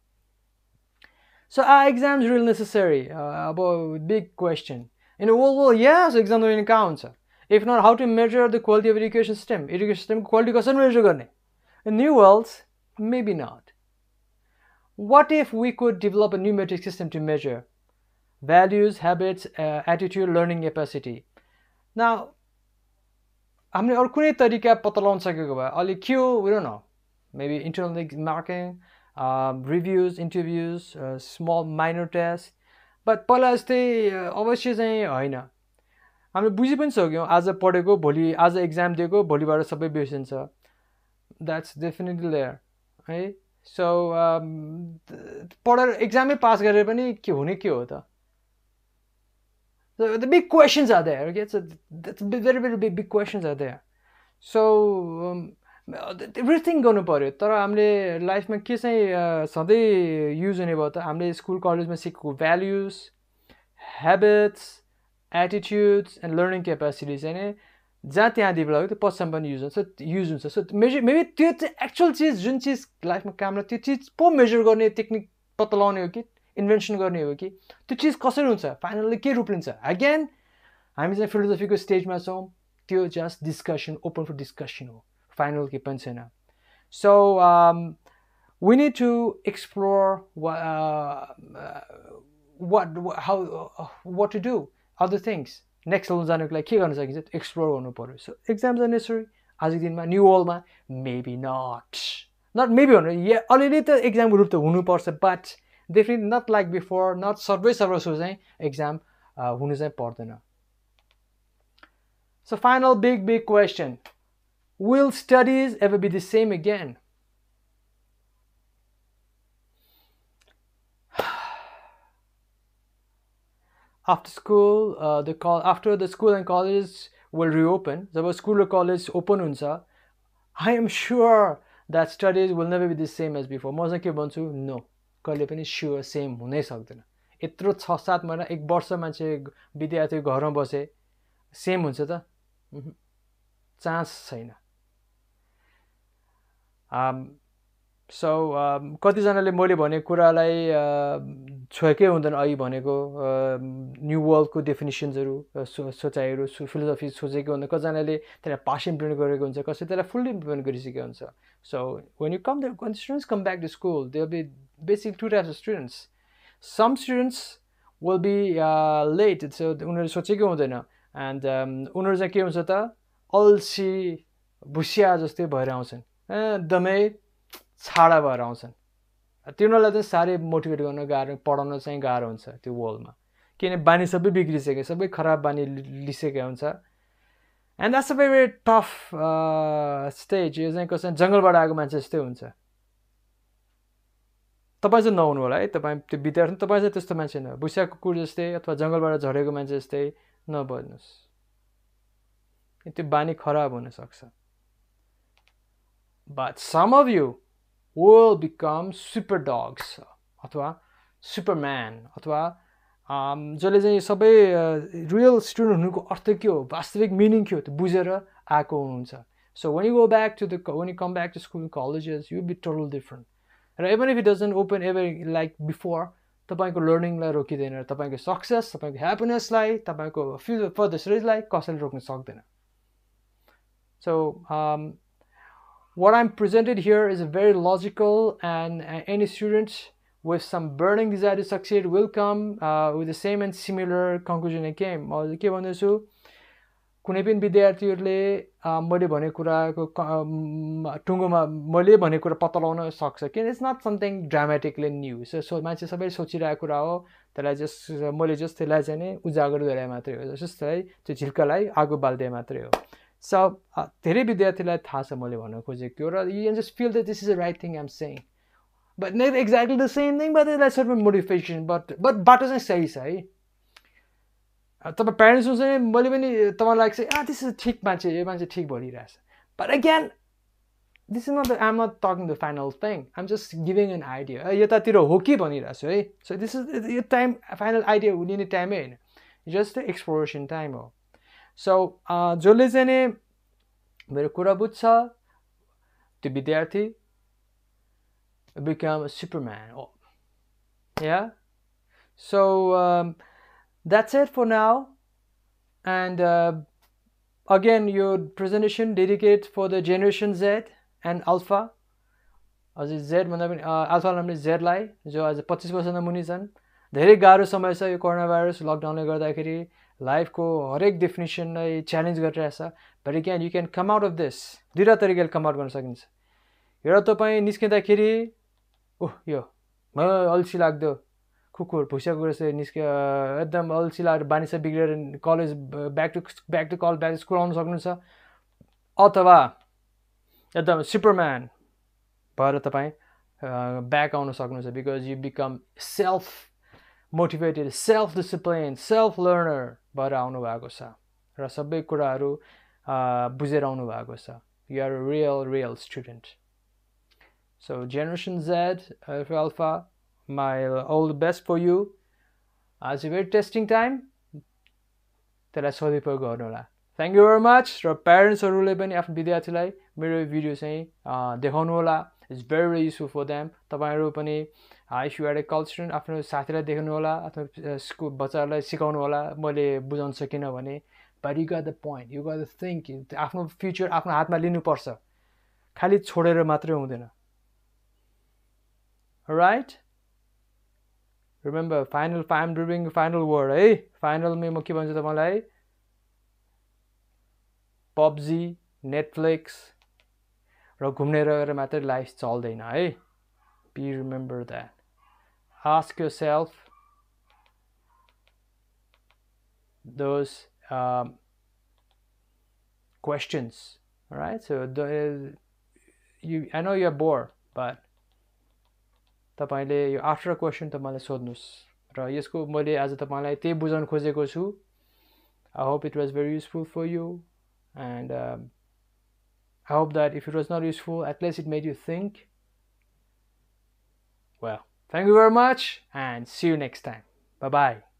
so are exams really necessary about big question in a world yes exam पनि कहाँ हुन्छ if not how to measure the quality of education system quality कसरी measure गर्ने in new worlds maybe not what if we could develop a new metric system to measure values habits attitude learning capacity now हामीले अरू कुनै तरिका पत्ता लगाउन सकेको भए अलि के हो we don't know maybe internal marking reviews interviews small minor tests but पहिला जस्तै अवश्य चाहिँ होइन हामीले बुझि पनि सक्यौँ आज पढेको भोलि आज एक्जाम दिएको भोलिबाट सबै बिर्सिन्छ द्याट्स डेफिनेटली देयर है सो पढेर एक्जामै पास गरेर पनि के हुने के हो त the big questions are there okay so that's very big questions are there so everything गर्नु पर्यो तर हामीले लाइफमा के चाहिँ सधैँ युज हुने भयो त हामीले स्कुल कलेजमा सिकेको values habits एटिट्युड्स and learning capacity चाहिँ नि जहाँ त्यहाँ डेभलप त्यो पछिसम्म पनि युज हुन्छ सो मेबी त्यो चाहिँ एक्चुअल चिज जुन चिज लाइफमा काम लाग्छ त्यो चिज पो मेजर गर्ने टेक्निक पत्ता लगाउने हो कि इन्भेन्सन गर्ने हो कि त्यो चिज कसरी हुन्छ फाइनल्ली के रूप लिन्छ अगेन हामी चाहिँ फिलोसफीको स्टेजमा छौँ त्यो just discussion open for discussion हो फाइनल के पनि छैन so we need to explore what to do other things next level जानुको लागि के गर्न सकिन्छ एक्सप्लोर गर्नु पर्यो सो एक्जाम्स आर नेसेसरी आजको दिनमा न्यू वर्ल्डमा मेबी नट मेबी भन्नु अलिअलि त एक्जामको रूप त हुनुपर्छ but definitely not like before not सर्वै चाहिँ एक्जाम हुनु चाहिँ पर्दैन So final big question. Will studies ever be the same again? After school, after the school and colleges will reopen, job school or college open हुन्छ, I am sure that studies will never be the same as before. म चाहिँ के भन्छु, no, कहिले पनि sure same हुनै सक्दैन. यत्रो 6-7 महिना 1 वर्ष मान्छे विद्यार्थी घरमा बसे सेम हुन्छ त? चान्स छैन. सो कतिजनाले मैले भनेको कुरालाई छोएकै हुँदैन. अघि भनेको न्यू वर्ल्डको डेफिनेसन्सहरू, सोचाइहरू, फिलोसफी सोचेको हुँदैन. कतिजनाले त्यसलाई पार्ट इम्प्लिमेन्ट गरेको हुन्छ, कसैले त्यसलाई फुल्ली इम्प्लिमेन्ट गरिसकेको हुन्छ. So when students come back to school, there will be basically 2 types of students. Some students will be late, so उनीहरू सोचेकै हुँदैन. And उनीहरू चाहिँ के हुन्छ त, अल्छी भुसिया जस्तै भएर आउँछन्, एकदमै छाडा भएर आउँछन्. तिनीहरूलाई चाहिँ साह्रै मोटिभेट गर्न गाह्रो, पढाउन चाहिँ गाह्रो हुन्छ त्यो वर्ल्डमा. किनभने बानी सबै बिग्रिसक्यो, सबै खराब बानी लिइसकेको हुन्छ. And that's a very tough stage. यो चाहिँ कसै जङ्गलबाट आएको मान्छे जस्तै हुन्छ. तपाईँ चाहिँ नहुनु होला है, तपाईँ त्यो विद्यार्थी, तपाईँ चाहिँ त्यस्तो मान्छे न, भुसिया कुकुर जस्तै अथवा जङ्गलबाट झरेको मान्छे जस्तै नबन्नुहोस्. त्यो बानी खराब हुनसक्छ. But some of you will become super dogs अथवा superman अथवा जसले चाहिँ सबै रियल स्टुडेन्ट हुनुको अर्थ के हो, वास्तविक मिनिङ के हो त्यो बुझेर आएको हुनुहुन्छ. So when you come back to school and colleges, you'll be totally different. And even if it doesn't open ever like before, तपाईँको लर्निङलाई रोकिँदैन. तपाईँको सक्सेस, तपाईँको ह्याप्पिनेसलाई, तपाईँको फर्दर स्टडिजलाई कसैले रोक्न सक्दैन. So what I'm presented here is a very logical, and any student with some burning desire to succeed will come with the same and similar conclusion I came. के भन्दैछु, कुनै पनि विद्यार्थीहरूले मैले भनेको कुराको टुङ्गोमा मैले भनेको कुरा पत्ता लगाउन सक्छ. किन it's not something dramatically new. So मान्छे सबै सोचिरहेको कुरा हो, त्यसलाई मैले जस्ट त्यसलाई चाहिँ नि उजागर गरे मात्रै हो, जस्ट त्यो झिल्कालाई आगो बाल्दिए मात्रै हो. So धेरै विद्यार्थीलाई थाहा छ मैले भन्न खोजेको र you can just feel that this is the right thing I'm saying, but not exactly the same thing, but there's certain motivation. But बाटो चाहिँ सही छ है. तपाईँ प्यारेन्ट्समा चाहिँ मैले पनि तपाईँलाई लाग्छ this is ठिक मान्छे, यो मान्छे ठिक भनिरहेछ. But again, this is not I'm not talking the final thing. I'm just giving an idea. यतातिर हो कि भनिरहेछु है. So this is यो टाइम फाइनल आइडिया हुने टाइमै होइन, just the exploration time हो. So जसले चाहिँ नि मेरो कुरा बुझ्छ त्यो विद्यार्थी become a superman. Yeah. So that's it for now. And again, your presentation dedicated for the generation Z and Alpha. अझै Z भन्दा पनि अल्फा नामले Z लाई, जो आज 25 वर्षभन्दा मुनि छन्. धेरै गाह्रो समय छ यो कोरोना भाइरस लकडाउनले गर्दाखेरि. लाइफको हरेक डेफिनेसनलाई च्यालेन्ज गरिरहेछ. But again, you can come out of this. दुईटा तरिकाले कम आउट गर्न सकिन्छ. एउटा तपाईँ निस्किँदाखेरि यो अल्छी लाग्दो कुकुर, भुसिया कुकुर जस्तै निस्क्यो, एकदम अल्छी लागेर बानी सब बिग्रेर कलेज ब्याक टु स्कुल आउन सक्नुहुन्छ. अथवा एकदम सुपरम्यान भएर तपाईँ ब्याक आउन सक्नुहुन्छ. Because you become self motivated, self discipline, self learner भएर आउनु भएको छ र सबै कुराहरू बुझेर आउनु भएको छ. You are a real student. So Generation Z, Alpha, all the best for you. It's a very testing time. त्यसलाई सदुपयोग गर्नु होला. Thank you very much. र प्यारेन्ट्सहरूले पनि आफ्नो विद्यार्थीलाई मेरो भिडियो चाहिँ देखाउनु होला. It's very useful for them. तपाईहरु पनि if you are a college student, आफ्नो साथीलाई देखाउनु होला अथवा स्कुल बच्चाहरूलाई सिकाउनु होला. मैले बुझाउन सकिनँ भने, but you got the point. You got to think. आफ्नो फ्युचर आफ्नो हातमा लिनुपर्छ. खाली छोडेर मात्रै हुँदैन. Alright? Remember, I'm doing final word, है? Final में म के भन्छु तपाईलाई? PUBG, Netflix र घुम्ने रहेर मात्रै लाइफ चल्दैन है. Be remember that. Ask yourself those questions. All right, so I know you're bored, but तपाईँले यो 8 क्वेसन त मलाई सोध्नुस् र यसको मैले आज तपाईलाई त्यही बुझाउन खोजेको छु. I hope it was very useful for you, and I hope that if it was not useful, at least it made you think. Well, thank you very much, and see you next time. Bye-bye.